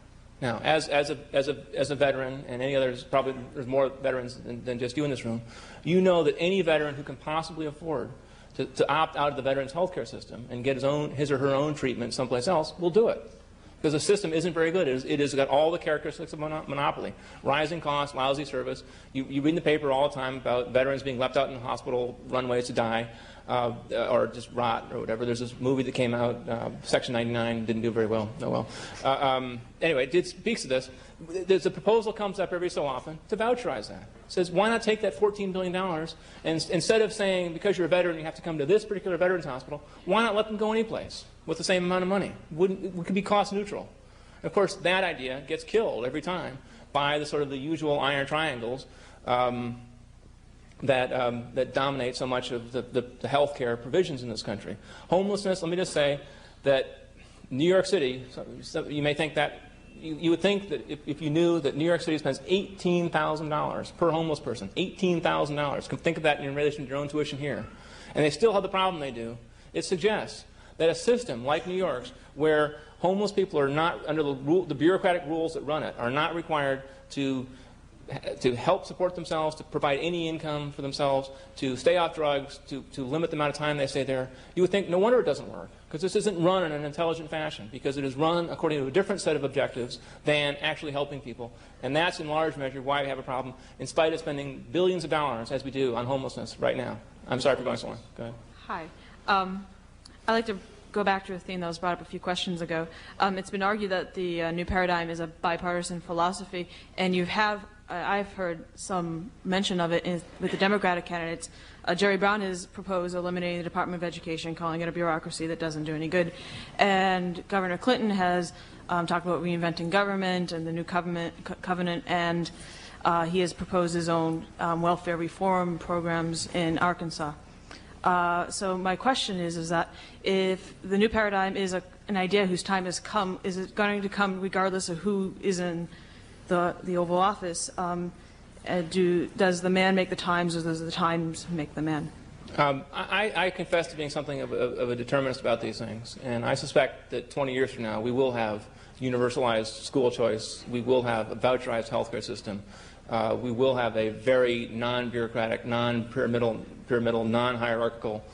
Now, as a veteran, and any others, probably there's more veterans than just you in this room, you know that any veteran who can possibly afford to opt out of the veterans health care system and get his or her own treatment someplace else will do it. Because the system isn't very good. It has got all the characteristics of monopoly. Rising costs, lousy service. You read in the paper all the time about veterans being left out in hospital runways to die, or just rot or whatever. There's this movie that came out, Section 99, didn't do very well. Oh well. Anyway, it speaks to this. There's a proposal comes up every so often to voucherize that. It says, why not take that $14 billion and instead of saying, because you're a veteran, you have to come to this particular veterans hospital, why not let them go anyplace with the same amount of money? It could be cost neutral. Of course, that idea gets killed every time by the usual iron triangles that dominate so much of the health care provisions in this country. Homelessness, let me just say that New York City, you may think that, you would think that if you knew that New York City spends $18,000 per homeless person, $18,000. Think of that in relation to your own tuition here. And they still have the problem they do. It suggests that a system like New York's, where homeless people are not, under the bureaucratic rules that run it, are not required to help support themselves, to provide any income for themselves, to stay off drugs, to limit the amount of time they stay there, you would think no wonder it doesn't work. Because this isn't run in an intelligent fashion, because it is run according to a different set of objectives than actually helping people. And that's in large measure why we have a problem, in spite of spending billions of dollars, as we do, on homelessness right now. I'm sorry for going so long. Go ahead. Hi. I'd like to go back to a theme that was brought up a few questions ago. It's been argued that the new paradigm is a bipartisan philosophy, and I've heard some mention of it with the Democratic candidates. Jerry Brown has proposed eliminating the Department of Education, calling it a bureaucracy that doesn't do any good. And Governor Clinton has talked about reinventing government and the new covenant, and he has proposed his own welfare reform programs in Arkansas. So my question is that if the new paradigm is an idea whose time has come, is it going to come regardless of who is in the Oval Office? Does the man make the times, or does the times make the man? I confess to being something of a determinist about these things, and I suspect that 20 years from now we will have universalized school choice, we will have a voucherized healthcare system, we will have a very non-bureaucratic, non-pyramidal, non-hierarchical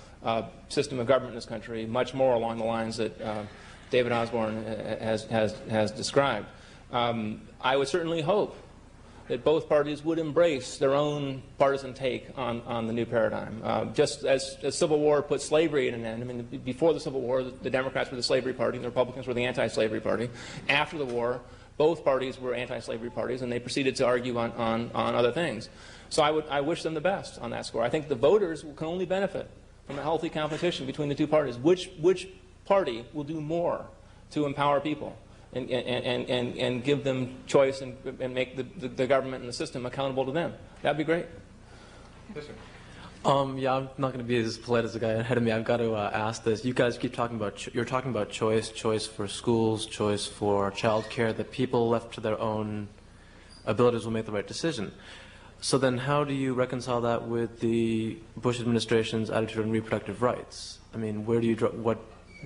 system of government in this country, much more along the lines that David Osborne has described. I would certainly hope that both parties would embrace their own partisan take on the new paradigm. Just as the Civil War put slavery at an end. I mean, before the Civil War, the Democrats were the slavery party and the Republicans were the anti-slavery party. After the war, both parties were anti-slavery parties, and they proceeded to argue on other things. So I wish them the best on that score. I think the voters can only benefit from a healthy competition between the two parties. Which party will do more to empower people and give them choice and make the government and the system accountable to them? That'd be great. Yes, sir. Yeah, I'm not going to be as polite as the guy ahead of me. I've got to ask this. You guys keep talking about, you're talking about choice for schools, choice for childcare, that people left to their own abilities will make the right decision. So then how do you reconcile that with the Bush administration's attitude on reproductive rights? I mean, where do you draw,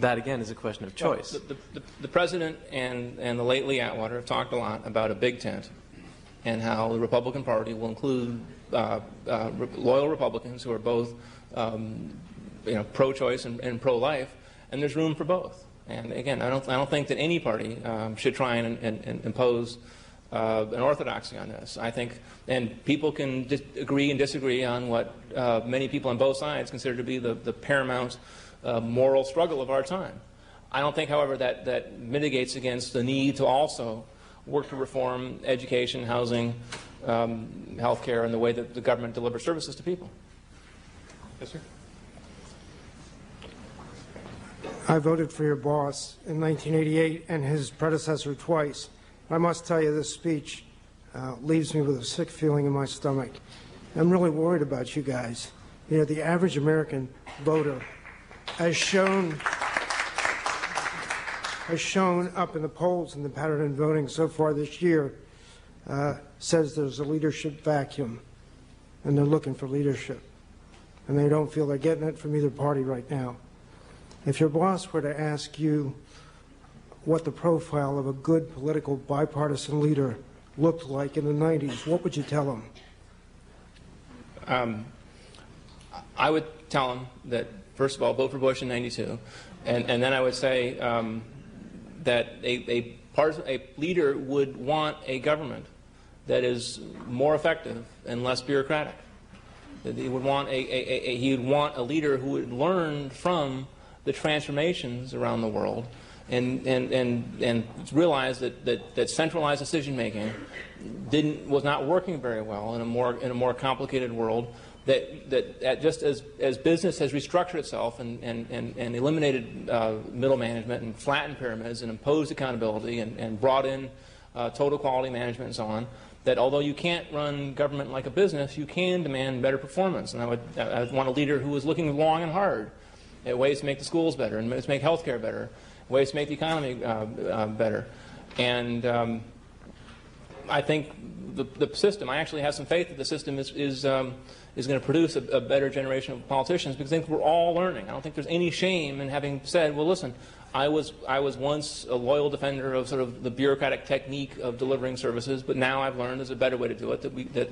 that again is a question of choice. Well, the President and the late Lee Atwater have talked a lot about a big tent and how the Republican Party will include loyal Republicans who are both pro-choice and pro-life, and there's room for both. And again, I don't think that any party should try and impose an orthodoxy on this. I think, and people can agree and disagree on what many people on both sides consider to be the paramount moral struggle of our time. I don't think, however, that mitigates against the need to also work to reform education, housing, health care, and the way that the government delivers services to people. Yes, sir. I voted for your boss in 1988 and his predecessor twice. I must tell you, this speech leaves me with a sick feeling in my stomach. I'm really worried about you guys. You know, the average American voter has shown up in the polls in the pattern in voting so far this year, says there's a leadership vacuum, and they're looking for leadership. And they don't feel they're getting it from either party right now. If your boss were to ask you what the profile of a good political bipartisan leader looked like in the 90s, what would you tell him? I would tell him that, first of all, vote for Bush in '92, and then I would say that a leader would want a government that is more effective and less bureaucratic. That he would want he would want a leader who would learn from the transformations around the world and realize that centralized decision making was not working very well in a more complicated world. That just as business has restructured itself and eliminated middle management and flattened pyramids and imposed accountability and brought in total quality management and so on, that although you can't run government like a business, you can demand better performance. And I would want a leader who was looking long and hard at ways to make the schools better and to make health care better, ways to make the economy better. And I think the system, I actually have some faith that the system is going to produce a better generation of politicians, because I think we're all learning. I don't think there's any shame in having said, well, listen, I was once a loyal defender of sort of the bureaucratic technique of delivering services, but now I've learned there's a better way to do it,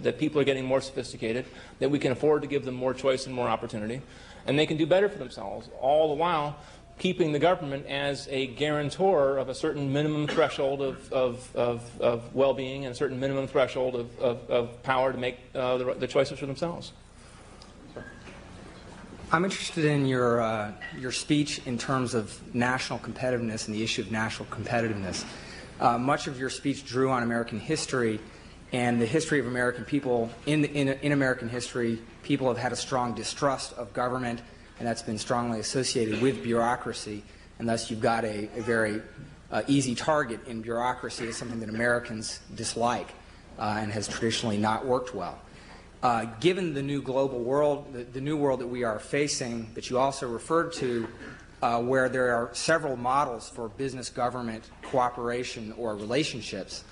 that people are getting more sophisticated, that we can afford to give them more choice and more opportunity, and they can do better for themselves, all the while keeping the government as a guarantor of a certain minimum threshold of well-being and a certain minimum threshold of power to make the choices for themselves. I'm interested in your speech in terms of national competitiveness and the issue of national competitiveness. Much of your speech drew on American history and the history of American people. In American history, people have had a strong distrust of government, and that's been strongly associated with bureaucracy, and thus you've got a very easy target in bureaucracy as something that Americans dislike and has traditionally not worked well. Given the new global world, the new world that we are facing, that you also referred to, where there are several models for business-government cooperation or relationships,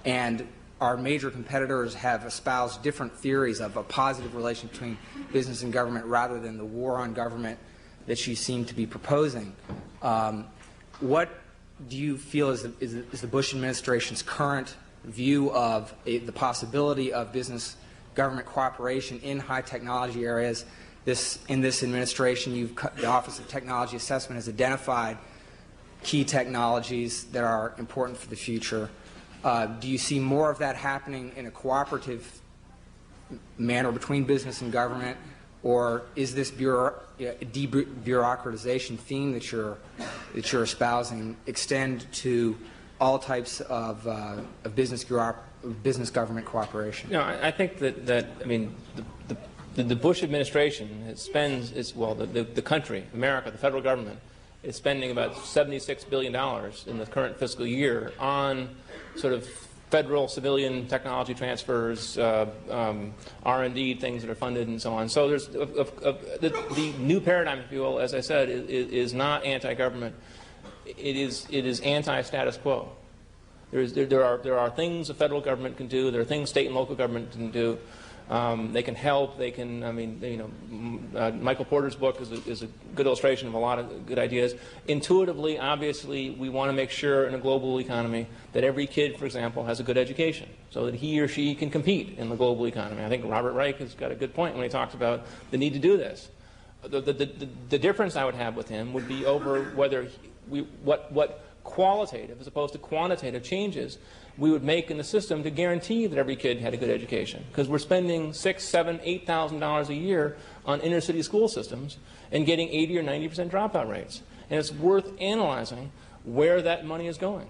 and our major competitors have espoused different theories of a positive relation between business and government rather than the war on government that you seem to be proposing. What do you feel is the Bush administration's current view of the possibility of business-government cooperation in high technology areas? In this administration, the Office of Technology Assessment has identified key technologies that are important for the future. Do you see more of that happening in a cooperative manner between business and government, or is this debureaucratization theme that you're espousing extend to all types of business government cooperation? No, I think that I mean the Bush administration the country, America, the federal government, is spending about $76 billion in the current fiscal year on sort of federal civilian technology transfers, R&D things that are funded and so on. So there's the new paradigm, if you will, as I said, is not anti-government. It is anti-status quo. There are things the federal government can do. There are things state and local government can do. They can help. They can. I mean, Michael Porter's book is a good illustration of a lot of good ideas. Intuitively, obviously, we want to make sure in a global economy that every kid, for example, has a good education, so that he or she can compete in the global economy. I think Robert Reich has got a good point when he talks about the need to do this. The difference I would have with him would be over whether what qualitative as opposed to quantitative changes we would make in the system to guarantee that every kid had a good education. Because we're spending $6,000, $7,000, $8,000 a year on inner city school systems and getting 80 or 90% dropout rates. And it's worth analyzing where that money is going.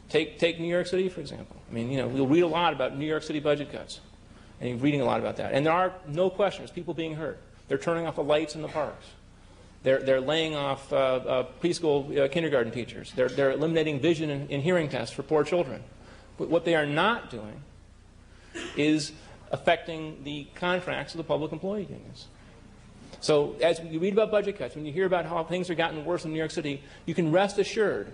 Take New York City, for example. I mean, we'll read a lot about New York City budget cuts. And you're reading a lot about that. And there are no questions, people being hurt. They're turning off the lights in the parks. They're laying off preschool kindergarten teachers. They're eliminating vision and hearing tests for poor children. But what they are not doing is affecting the contracts of the public employee unions. So as you read about budget cuts, when you hear about how things are gotten worse in New York City, you can rest assured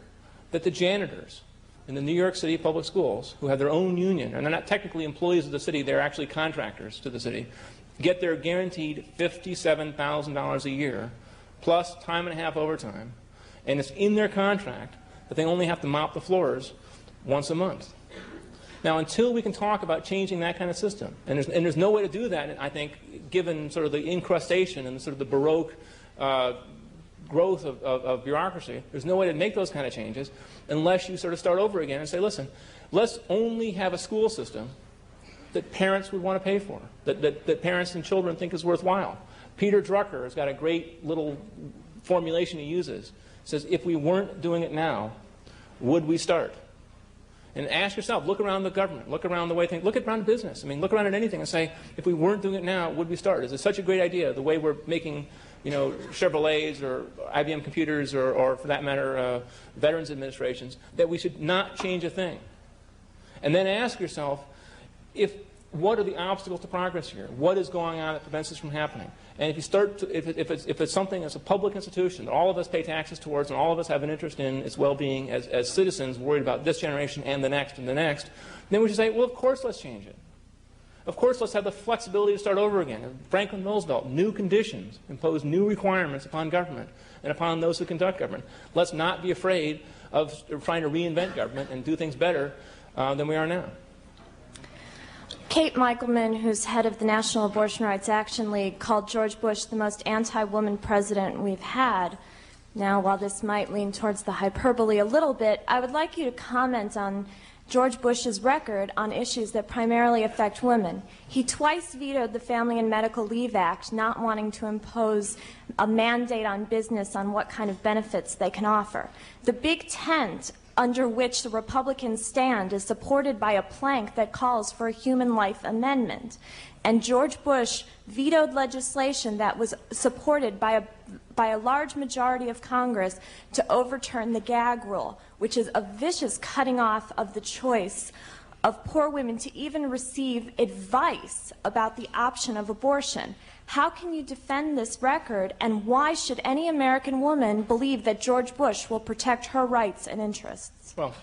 that the janitors in the New York City public schools, who have their own union, and they're not technically employees of the city, they're actually contractors to the city, get their guaranteed $57,000 a year, plus time and a half overtime, and it's in their contract that they only have to mop the floors once a month. Now, until we can talk about changing that kind of system, and there's no way to do that, I think, given sort of the incrustation and sort of the Baroque growth of bureaucracy, there's no way to make those kind of changes unless you sort of start over again and say, listen, let's only have a school system that parents would want to pay for, that parents and children think is worthwhile. Peter Drucker has got a great little formulation he uses. It says, if we weren't doing it now, would we start? And ask yourself, look around the government, look around the way things, look around business. I mean, look around at anything and say, if we weren't doing it now, would we start? Is it such a great idea, the way we're making, Chevrolets or IBM computers or for that matter, veterans administrations, that we should not change a thing? And then ask yourself, what are the obstacles to progress here? What is going on that prevents this from happening? And if you start to, if it's something that's a public institution that all of us pay taxes towards and all of us have an interest in its well-being as citizens worried about this generation and the next, then we should say, well, of course let's change it. Of course let's have the flexibility to start over again. Franklin Roosevelt, new conditions, impose new requirements upon government and upon those who conduct government. Let's not be afraid of trying to reinvent government and do things better than we are now. Kate Michelman, who's head of the National Abortion Rights Action League, called George Bush the most anti-woman president we've had. Now, while this might lean towards the hyperbole a little bit, I would like you to comment on George Bush's record on issues that primarily affect women. He twice vetoed the Family and Medical Leave Act, not wanting to impose a mandate on business on what kind of benefits they can offer. The big tent under which the Republicans stand is supported by a plank that calls for a human life amendment. And George Bush vetoed legislation that was supported by a large majority of Congress to overturn the gag rule, which is a vicious cutting off of the choice of poor women to even receive advice about the option of abortion. How can you defend this record, and why should any American woman believe that George Bush will protect her rights and interests? Well,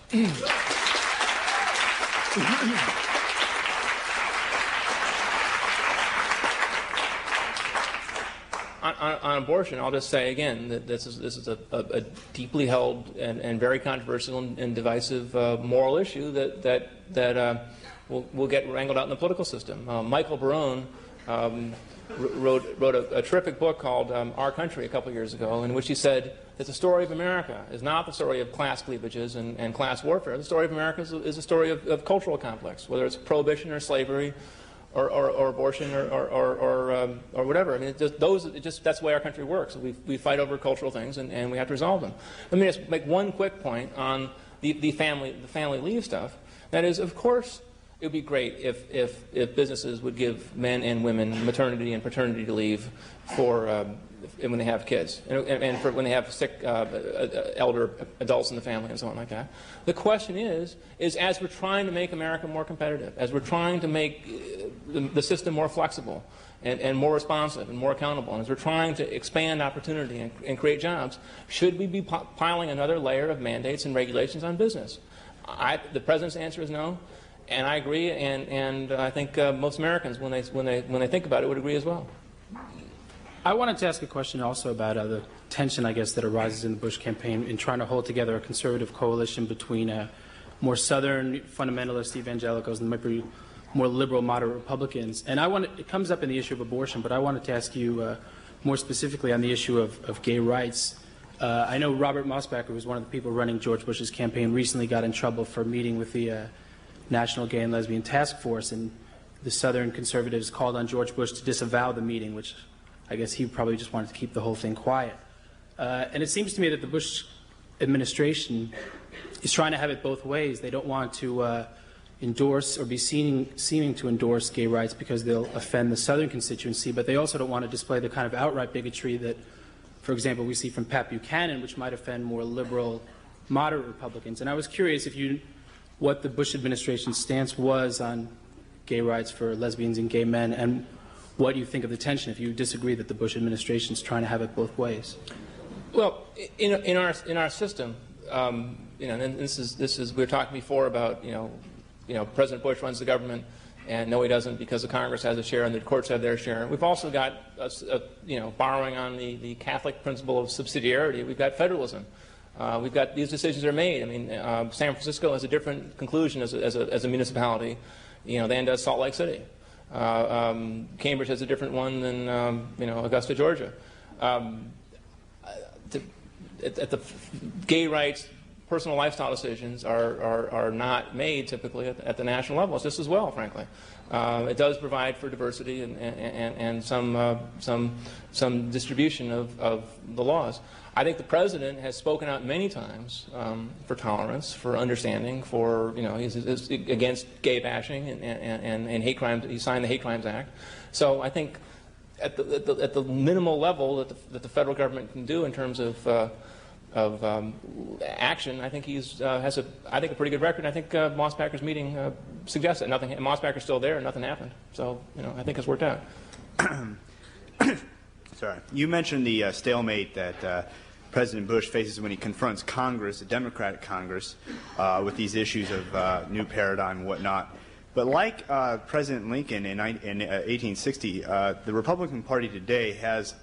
on abortion, I'll just say again that this is a deeply held and very controversial and divisive moral issue that will get wrangled out in the political system. Michael Barone wrote a terrific book called Our Country a couple years ago, in which he said that the story of America is not the story of class cleavages and class warfare. The story of America is a story of cultural conflicts, whether it's prohibition or slavery or abortion or whatever. I mean, that's the way our country works. We fight over cultural things, and we have to resolve them. Let me just make one quick point on the family leave stuff. That is, of course, it would be great if businesses would give men and women maternity and paternity leave for when they have kids and for when they have sick elder adults in the family and so on like that. The question is as we're trying to make America more competitive, as we're trying to make the system more flexible and more responsive and more accountable, and as we're trying to expand opportunity and create jobs, should we be piling another layer of mandates and regulations on business? The President's answer is no. And I agree, and I think most Americans, when they think about it, would agree as well. I wanted to ask a question also about the tension, I guess, that arises in the Bush campaign in trying to hold together a conservative coalition between more Southern fundamentalist evangelicals and maybe more liberal, moderate Republicans. And it comes up in the issue of abortion, but I wanted to ask you more specifically on the issue of gay rights. I know Robert Mosbacher, who was one of the people running George Bush's campaign, recently got in trouble for meeting with the National Gay and Lesbian Task Force, and the Southern conservatives called on George Bush to disavow the meeting, which I guess he probably just wanted to keep the whole thing quiet. And it seems to me that the Bush administration is trying to have it both ways. They don't want to endorse or be seeming to endorse gay rights because they'll offend the Southern constituency, but they also don't want to display the kind of outright bigotry that, for example, we see from Pat Buchanan, which might offend more liberal, moderate Republicans. And I was curious what the Bush administration's stance was on gay rights for lesbians and gay men, and what you think of the tension, if you disagree that the Bush administration is trying to have it both ways. Well, in our system, and this is we were talking before about President Bush runs the government, and no, he doesn't, because the Congress has a share and the courts have their share. We've also got borrowing on the Catholic principle of subsidiarity. We've got federalism. We've got these decisions are made. I mean, San Francisco has a different conclusion as a municipality, than does Salt Lake City. Cambridge has a different one than Augusta, Georgia. At the gay rights, personal lifestyle decisions are not made typically at the national level. It's just as well, frankly. It does provide for diversity and some distribution of the laws. I think the President has spoken out many times for tolerance, for understanding, for he's against gay bashing and hate crimes. He signed the Hate Crimes Act. So I think at the minimal level that the federal government can do in terms of action, I think he's has a pretty good record. I think Mosbacher's meeting suggests that nothing. Mosbacher's still there, and nothing happened. So I think it's worked out. Sorry, you mentioned the stalemate that President Bush faces when he confronts Congress, the Democratic Congress, with these issues of new paradigm and whatnot. But like President Lincoln in 1860, the Republican Party today has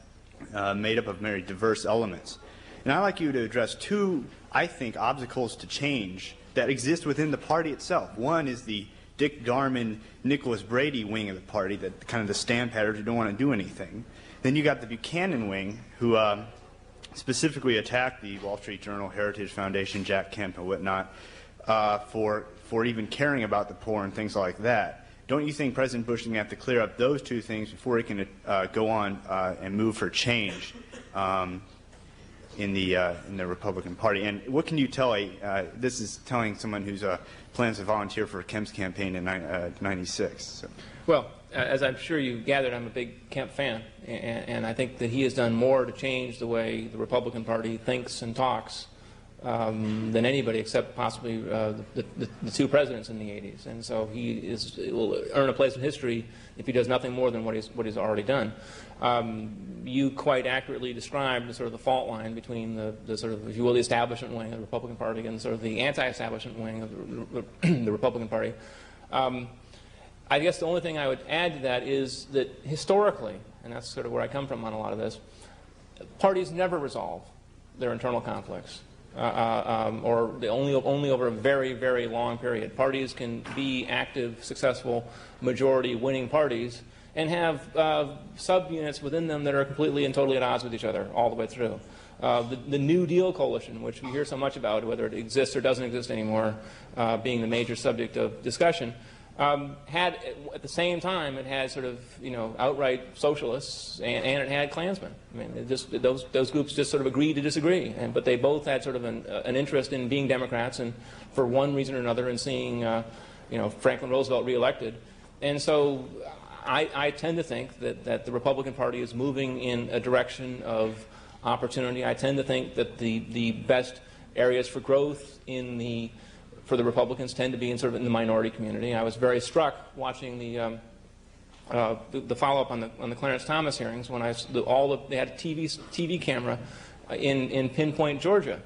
made up of very diverse elements. And I'd like you to address two, I think, obstacles to change that exist within the party itself. One is the Dick Garman, Nicholas Brady wing of the party, that kind of the stand-patters who don't want to do anything. Then you got the Buchanan wing, who specifically attacked the Wall Street Journal, Heritage Foundation, Jack Kemp, and whatnot, for even caring about the poor and things like that. Don't you think President Bush is going to have to clear up those two things before he can go on and move for change in the Republican Party? And what can you tell this is telling someone who's plans to volunteer for Kemp's campaign in '96. So. Well, as I'm sure you gathered, I'm a big Kemp fan, and I think that he has done more to change the way the Republican Party thinks and talks than anybody, except possibly the two presidents in the '80s. And so he will earn a place in history if he does nothing more than what he's already done. You quite accurately described the sort of the fault line between the sort of, if you will, the establishment wing of the Republican Party and sort of the anti-establishment wing of the Republican Party. I guess the only thing I would add to that is that historically, and that's sort of where I come from on a lot of this, parties never resolve their internal conflicts, or only over a very, very long period. Parties can be active, successful, majority-winning parties and have subunits within them that are completely and totally at odds with each other all the way through. The New Deal coalition, which we hear so much about, whether it exists or doesn't exist anymore, being the major subject of discussion, had at the same time it had sort of outright socialists and it had Klansmen. I mean, those groups just sort of agreed to disagree, but they both had sort of an interest in being Democrats and for one reason or another in seeing Franklin Roosevelt reelected. And so I tend to think that the Republican Party is moving in a direction of opportunity. I tend to think that the best areas for growth for the Republicans tend to be in the minority community. I was very struck watching the follow-up on the Clarence Thomas hearings when they had a TV camera in Pinpoint, Georgia,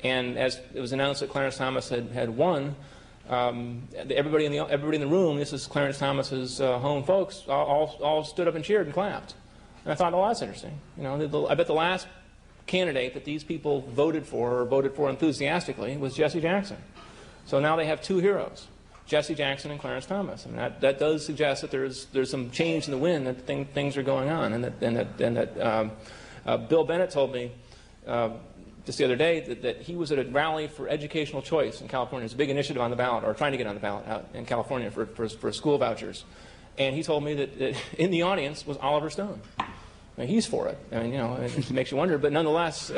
and as it was announced that Clarence Thomas had won, everybody in the room, this is Clarence Thomas's home folks, all stood up and cheered and clapped. And I thought, oh, that's interesting. I bet the last candidate that these people voted for enthusiastically was Jesse Jackson. So now they have two heroes, Jesse Jackson and Clarence Thomas. I mean, that does suggest that there's some change in the wind, that things are going on, and that Bill Bennett told me just the other day that he was at a rally for educational choice in California. It's a big initiative on the ballot, or trying to get on the ballot out in California for school vouchers. And he told me that in the audience was Oliver Stone. I mean, he's for it. I mean, it makes you wonder, but nonetheless,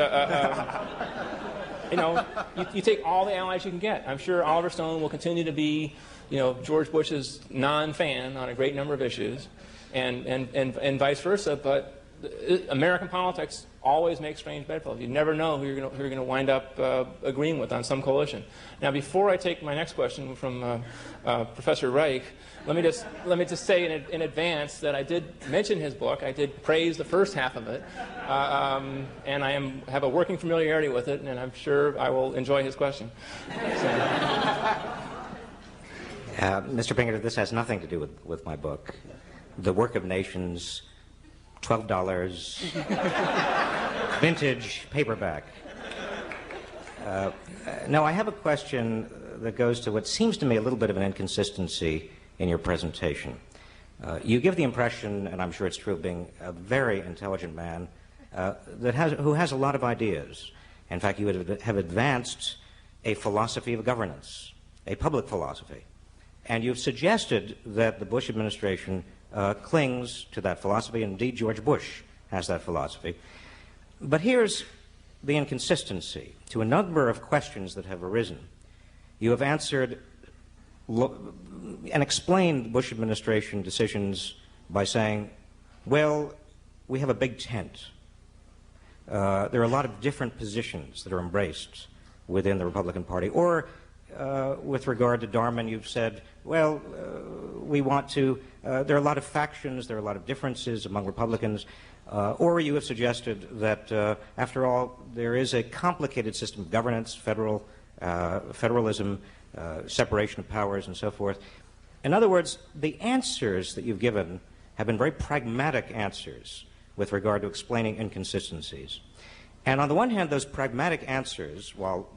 you take all the allies you can get. I'm sure Oliver Stone will continue to be, George Bush's non-fan on a great number of issues, and vice versa. But American politics always makes strange bedfellows. You never know who you're going to wind up agreeing with on some coalition. Now, before I take my next question from Professor Reich, let me just say in advance that I did mention his book. I did praise the first half of it, and I have a working familiarity with it, and I'm sure I will enjoy his question. Mr. Pinkerton, this has nothing to do with my book. The Work of Nations, $12, vintage paperback. No, I have a question that goes to what seems to me a little bit of an inconsistency in your presentation. You give the impression, and I'm sure it's true, of being a very intelligent man who has a lot of ideas. In fact, you have advanced a philosophy of governance, a public philosophy. And you've suggested that the Bush administration clings to that philosophy. Indeed, George Bush has that philosophy. But here's the inconsistency. To a number of questions that have arisen, you have answered and explained the Bush administration decisions by saying, well, we have a big tent. There are a lot of different positions that are embraced within the Republican Party. Or with regard to Darman, you've said, well, we want to, there are a lot of factions, there are a lot of differences among Republicans, or you have suggested that, after all, there is a complicated system of governance, federalism, separation of powers, and so forth. In other words, the answers that you've given have been very pragmatic answers with regard to explaining inconsistencies. And on the one hand, those pragmatic answers, while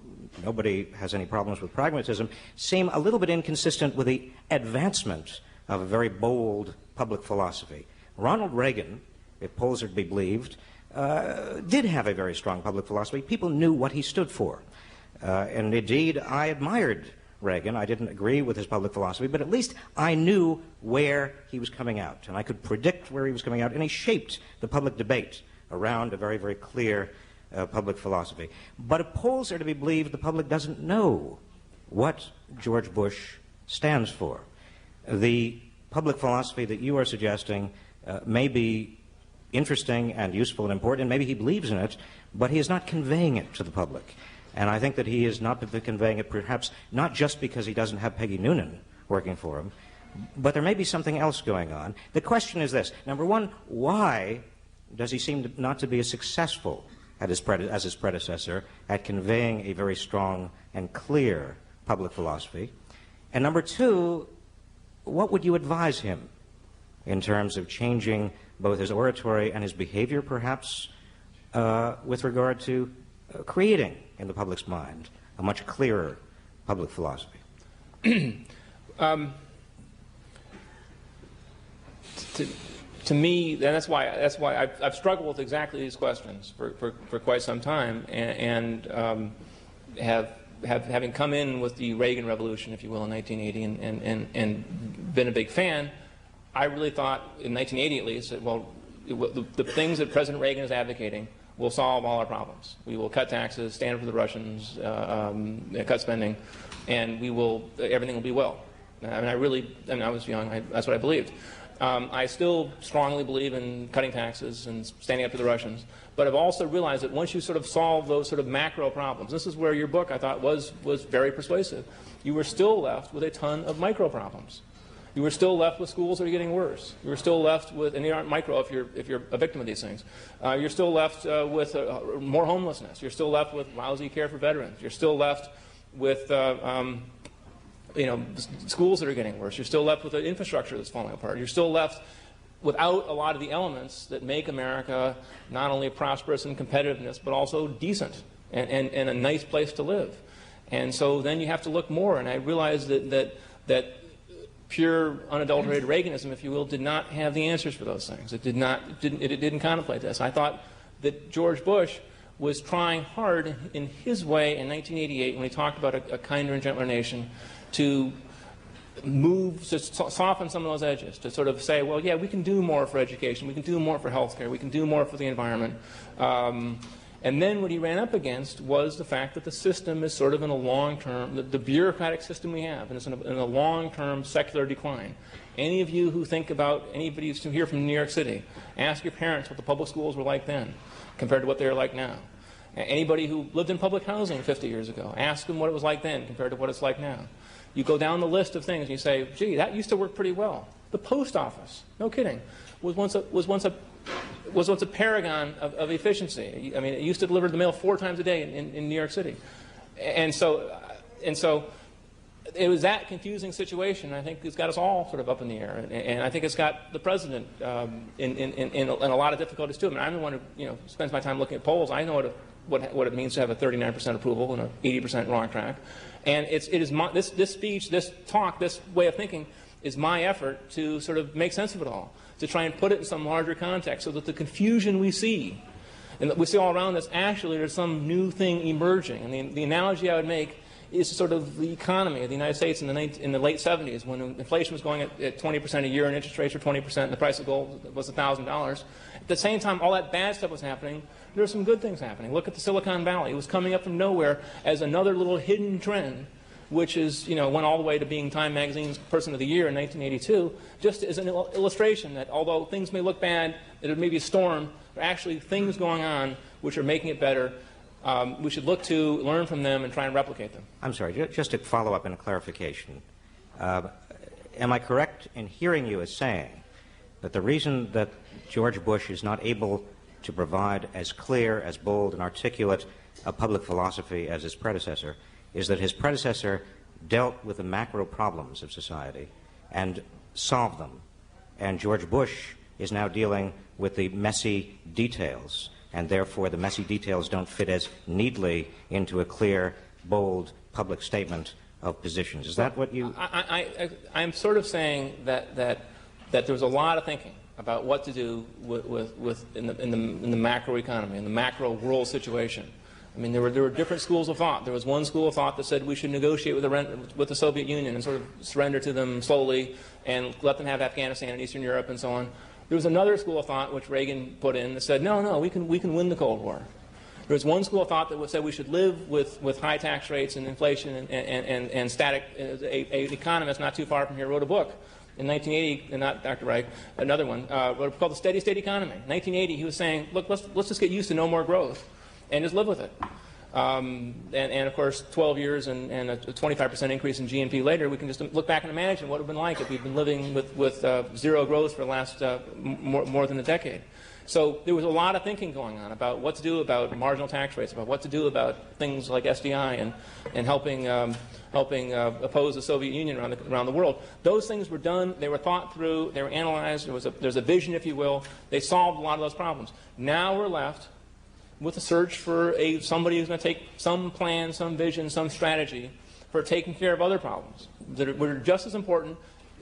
nobody has any problems with pragmatism, seem a little bit inconsistent with the advancement of a very bold public philosophy. Ronald Reagan, if polls are to be believed, did have a very strong public philosophy. People knew what he stood for. And indeed, I admired Reagan. I didn't agree with his public philosophy, but at least I knew where he was coming out, and I could predict where he was coming out, and he shaped the public debate around a very, very clear public philosophy. But if polls are to be believed, the public doesn't know what George Bush stands for. The public philosophy that you are suggesting may be interesting and useful and important, and maybe he believes in it, but he is not conveying it to the public. And I think that he is not conveying it perhaps not just because he doesn't have Peggy Noonan working for him, but there may be something else going on. The question is this. Number one, why does he seem not to be as successful as his predecessor at conveying a very strong and clear public philosophy? And number two, what would you advise him in terms of changing both his oratory and his behavior, perhaps, with regard to creating in the public's mind a much clearer public philosophy? To to me, and that's why I've struggled with exactly these questions for quite some time, and having come in with the Reagan Revolution, if you will, in 1980, and been a big fan, I really thought in 1980 at least that, well, the things that President Reagan is advocating will solve all our problems. We will cut taxes, stand up for the Russians, cut spending, and everything will be well. I mean, I was young. That's what I believed. I still strongly believe in cutting taxes and standing up to the Russians, but I've also realized that once you sort of solve those sort of macro problems, this is where your book, I thought, was very persuasive. You were still left with a ton of micro problems. You were still left with schools that are getting worse. You were still left with, and they aren't micro if you're a victim of these things. You're still left with more homelessness. You're still left with lousy care for veterans. You're still left with schools that are getting worse. You're still left with an infrastructure that's falling apart. You're still left without a lot of the elements that make America not only prosperous in competitiveness, but also decent and a nice place to live. And so then you have to look more. And I realized that pure, unadulterated Reaganism, if you will, did not have the answers for those things. It didn't contemplate this. I thought that George Bush was trying hard in his way in 1988 when he talked about a kinder and gentler nation to soften some of those edges, to sort of say, well, yeah, we can do more for education, we can do more for health care, we can do more for the environment. And then what he ran up against was the fact that the system is sort of in a long-term, the bureaucratic system we have, and it's in a long-term secular decline. Any of you who think about, anybody who's here from New York City, ask your parents what the public schools were like then compared to what they're like now. Anybody who lived in public housing 50 years ago, ask them what it was like then compared to what it's like now. You go down the list of things and you say, gee, that used to work pretty well. The post office, no kidding, was once a paragon of efficiency. I mean, it used to deliver the mail 4 times a day in New York City. And so it was that confusing situation. I think it's got us all sort of up in the air. And I think it's got the president in a lot of difficulties too. I mean, I'm the one who spends my time looking at polls. I know what it means to have a 39% approval and an 80% wrong track. And this speech, this talk, this way of thinking is my effort to sort of make sense of it all, to try and put it in some larger context so that the confusion we see, and that we see all around us, actually there's some new thing emerging. And the analogy I would make is sort of the economy of the United States in the late 70s, when inflation was going at 20% a year and interest rates were 20% and the price of gold was $1,000. At the same time, all that bad stuff was happening. There were some good things happening. Look at the Silicon Valley. It was coming up from nowhere as another little hidden trend, which is, went all the way to being Time Magazine's Person of the Year in 1982, just as an illustration that although things may look bad, that it may be a storm, there are actually things going on which are making it better. We should look to learn from them and try and replicate them. I'm sorry, just to follow up and a clarification. Am I correct in hearing you as saying that the reason that George Bush is not able to provide as clear, as bold, and articulate a public philosophy as his predecessor is that his predecessor dealt with the macro problems of society and solved them, and George Bush is now dealing with the messy details, and therefore the messy details don't fit as neatly into a clear, bold public statement of positions. Is that what you... I'm sort of saying that there was a lot of thinking about what to do in the macro economy, in the macro world situation. I mean, there were different schools of thought. There was one school of thought that said we should negotiate with the Soviet Union and sort of surrender to them slowly and let them have Afghanistan and Eastern Europe and so on. There was another school of thought which Reagan put in that said, no, we can win the Cold War. There was one school of thought that said we should live with high tax rates and inflation and static. An economist not too far from here wrote a book in 1980, and not Dr. Reich, another one, called The Steady State Economy. In 1980, he was saying, look, let's just get used to no more growth and just live with it. And of course, 12 years and a 25% increase in GNP later, we can just look back and imagine what it would have been like if we'd been living with zero growth for the last more than a decade. So there was a lot of thinking going on about what to do about marginal tax rates, about what to do about things like SDI and helping oppose the Soviet Union around the world. Those things were done. They were thought through. They were analyzed. There's a vision, if you will. They solved a lot of those problems. Now we're left with a search for somebody who's going to take some plan, some vision, some strategy for taking care of other problems that are just as important,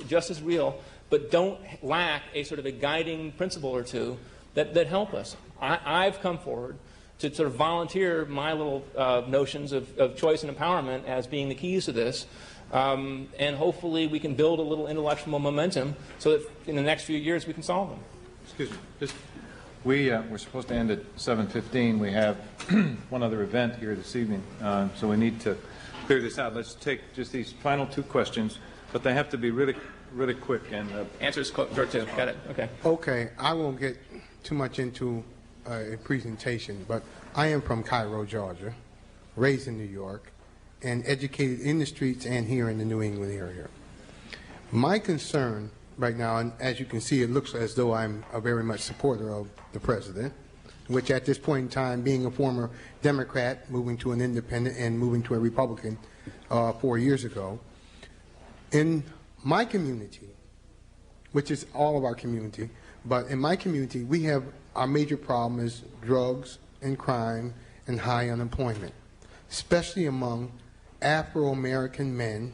just as real, but don't lack a sort of a guiding principle or two that help us. I've come forward to sort of volunteer my little notions of choice and empowerment as being the keys to this. And hopefully we can build a little intellectual momentum so that in the next few years we can solve them. Excuse me. We're supposed to end at 7:15. We have one other event here this evening, so we need to clear this out. Let's take just these final two questions, but they have to be really, really quick. And answers short too. Got it. Okay. Okay. I won't get too much into a presentation, but I am from Cairo, Georgia, raised in New York, and educated in the streets and here in the New England area. My concern right now, and as you can see, it looks as though I'm a very much supporter of the president, which at this point in time, being a former Democrat, moving to an independent and moving to a Republican 4 years ago, in my community, which is all of our community, but in my community, we have our major problem is drugs and crime and high unemployment, especially among Afro-American men.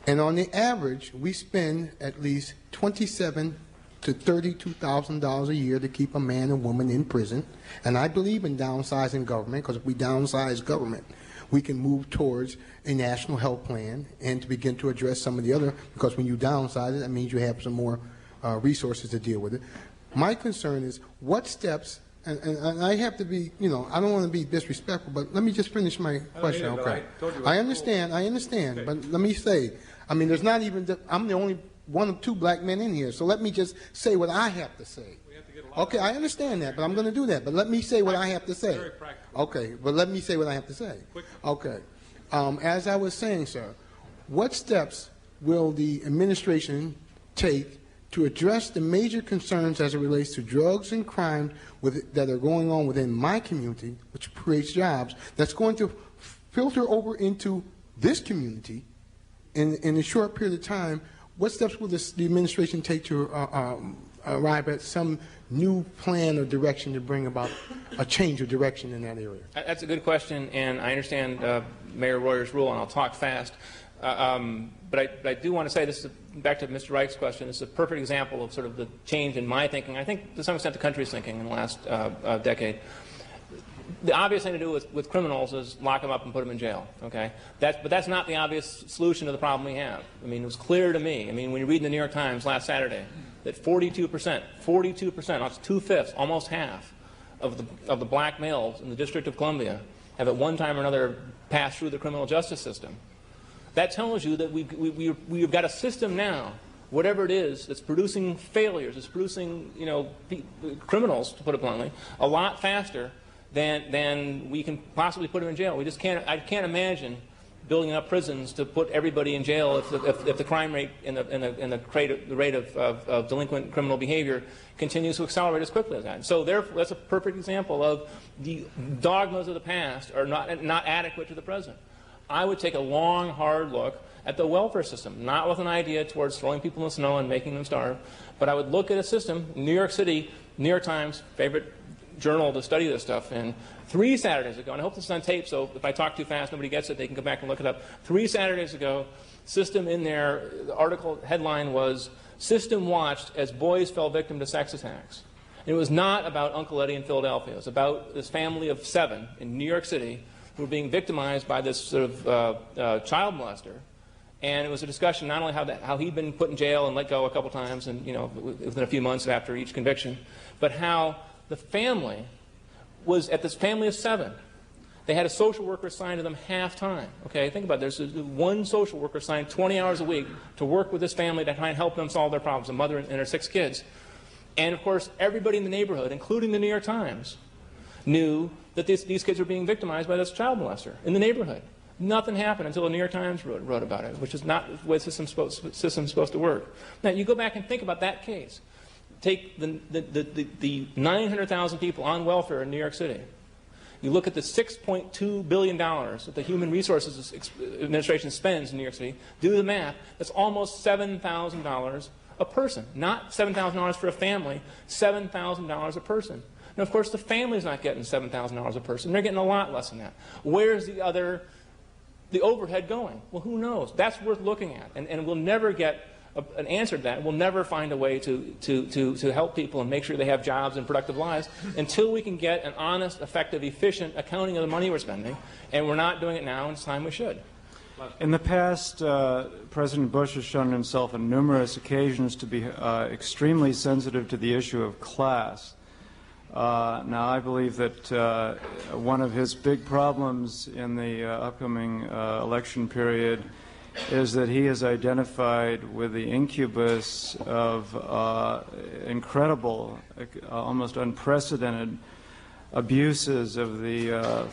And on the average, we spend at least $27,000 to $32,000 a year to keep a man and woman in prison. And I believe in downsizing government, because if we downsize government, we can move towards a national health plan and to begin to address some of the other, because when you downsize it, that means you have some more resources to deal with it. My concern is what steps, and I have to be, I don't want to be disrespectful, but let me just finish my question. Okay. I understand, okay. But let me say, there's not even, I'm the only one of two black men in here, so let me just say what I have to say. Okay, I understand that, but I'm going to do that. But let me say what I have to say. Okay, but let me say what I have to say. Okay. As I was saying, sir, what steps will the administration take to address the major concerns as it relates to drugs and crime that are going on within my community, which creates jobs, that's going to filter over into this community in a short period of time? What steps will the administration take to arrive at some new plan or direction to bring about a change of direction in that area? That's a good question, and I understand Mayor Royer's rule, and I'll talk fast. But I do want to say, this is back to Mr. Reich's question, this is a perfect example of sort of the change in my thinking. I think to some extent the country's thinking in the last decade. The obvious thing to do with criminals is lock them up and put them in jail, okay? But that's not the obvious solution to the problem we have. It was clear to me. When you read in the New York Times last Saturday that 42%, that's 2/5, almost half of the black males in the District of Columbia have at one time or another passed through the criminal justice system. That tells you that we've got a system now, whatever it is, that's producing failures, it's producing criminals, to put it bluntly, a lot faster than we can possibly put them in jail. I can't imagine building up prisons to put everybody in jail if the crime rate and the rate of delinquent criminal behavior continues to accelerate as quickly as that. So therefore, that's a perfect example of the dogmas of the past are not adequate to the present. I would take a long, hard look at the welfare system, not with an idea towards throwing people in the snow and making them starve, but I would look at a system. New York City, New York Times, favorite journal to study this stuff, and 3 Saturdays ago, and I hope this is on tape, so if I talk too fast, nobody gets it, they can go back and look it up. 3 Saturdays ago, system in there, the article headline was, "System watched as boys fell victim to sex attacks." And it was not about Uncle Eddie in Philadelphia. It was about this family of 7 in New York City who were being victimized by this sort of child molester. And it was a discussion not only how he'd been put in jail and let go a couple times, and within a few months after each conviction, but how the family was at this family of 7. They had a social worker assigned to them half-time. Okay, think about it. There's one social worker assigned 20 hours a week to work with this family to try and help them solve their problems, a mother and her 6 kids. And, of course, everybody in the neighborhood, including the New York Times, knew that these kids were being victimized by this child molester in the neighborhood. Nothing happened until the New York Times wrote about it, which is not the way the system's supposed to work. Now, you go back and think about that case. Take the 900,000 people on welfare in New York City. You look at the $6.2 billion that the Human Resources Administration spends in New York City, do the math, that's almost $7,000 a person. Not $7,000 for a family, $7,000 a person. Now, of course, the family's not getting $7,000 a person. They're getting a lot less than that. Where's the overhead going? Well, who knows? That's worth looking at. And we'll never get an answer to that. We'll never find a way to help people and make sure they have jobs and productive lives until we can get an honest, effective, efficient accounting of the money we're spending, and we're not doing it now, and it's time we should. In the past, President Bush has shown himself on numerous occasions to be extremely sensitive to the issue of class. Now, I believe that one of his big problems in the upcoming election period is that he has identified with the incubus of incredible, almost unprecedented abuses of the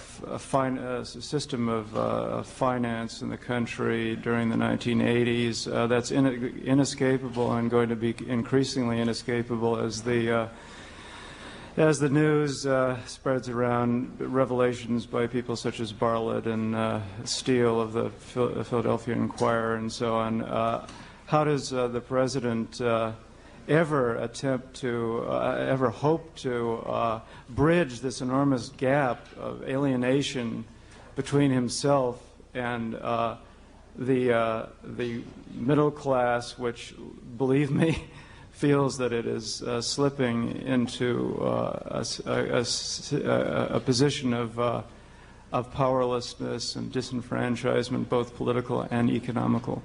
system of finance in the country during the 1980s. That's inescapable and going to be increasingly inescapable as the news spreads around revelations by people such as Bartlett and Steele of the Philadelphia Inquirer and so on. How does the President ever attempt to, ever hope to bridge this enormous gap of alienation between himself and the middle class, which, believe me, feels that it is slipping into a position of powerlessness and disenfranchisement, both political and economical?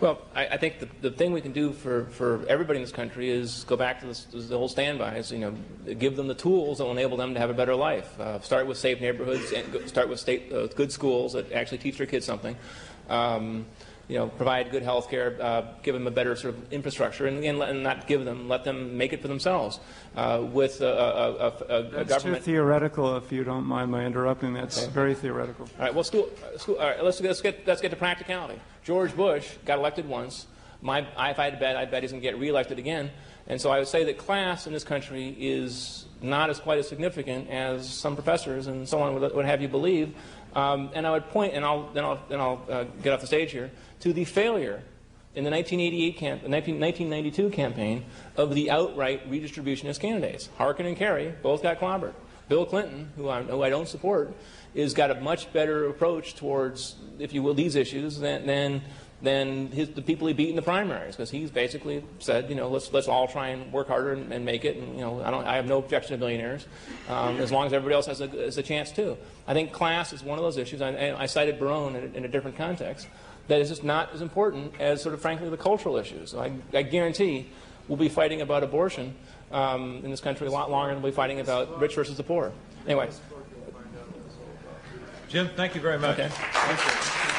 Well, I think the thing we can do for everybody in this country is go back to the whole standbys. You know, give them the tools that will enable them to have a better life. Start with safe neighborhoods, and start with good schools that actually teach their kids something. You know, provide good health care, give them a better sort of infrastructure, and not give them, let them make it for themselves. With a That's government. too theoretical, if you don't mind my interrupting. That's Okay. very theoretical. All right. Well, all right. Let's get to practicality. George Bush got elected once. If I had to bet, I'd bet he's going to get reelected again. And so I would say that class in this country is not quite as significant as some professors and so on would have you believe. And I would point, and then I'll get off the stage here, to the failure in the 1992 campaign of the outright redistributionist candidates. Harkin and Kerry both got clobbered. Bill Clinton, who I don't support, has got a much better approach towards, if you will, these issues than the people he beat in the primaries, because he's basically said, you know, let's all try and work harder and make it. And you know, I have no objection to millionaires, as long as everybody else has a chance too. I think class is one of those issues. I cited Barone in a different context. That is just not as important as, sort of, frankly, the cultural issues. So I guarantee we'll be fighting about abortion in this country a lot longer than we'll be fighting about rich versus the poor. Anyway. Jim, thank you very much. Okay. Thank you.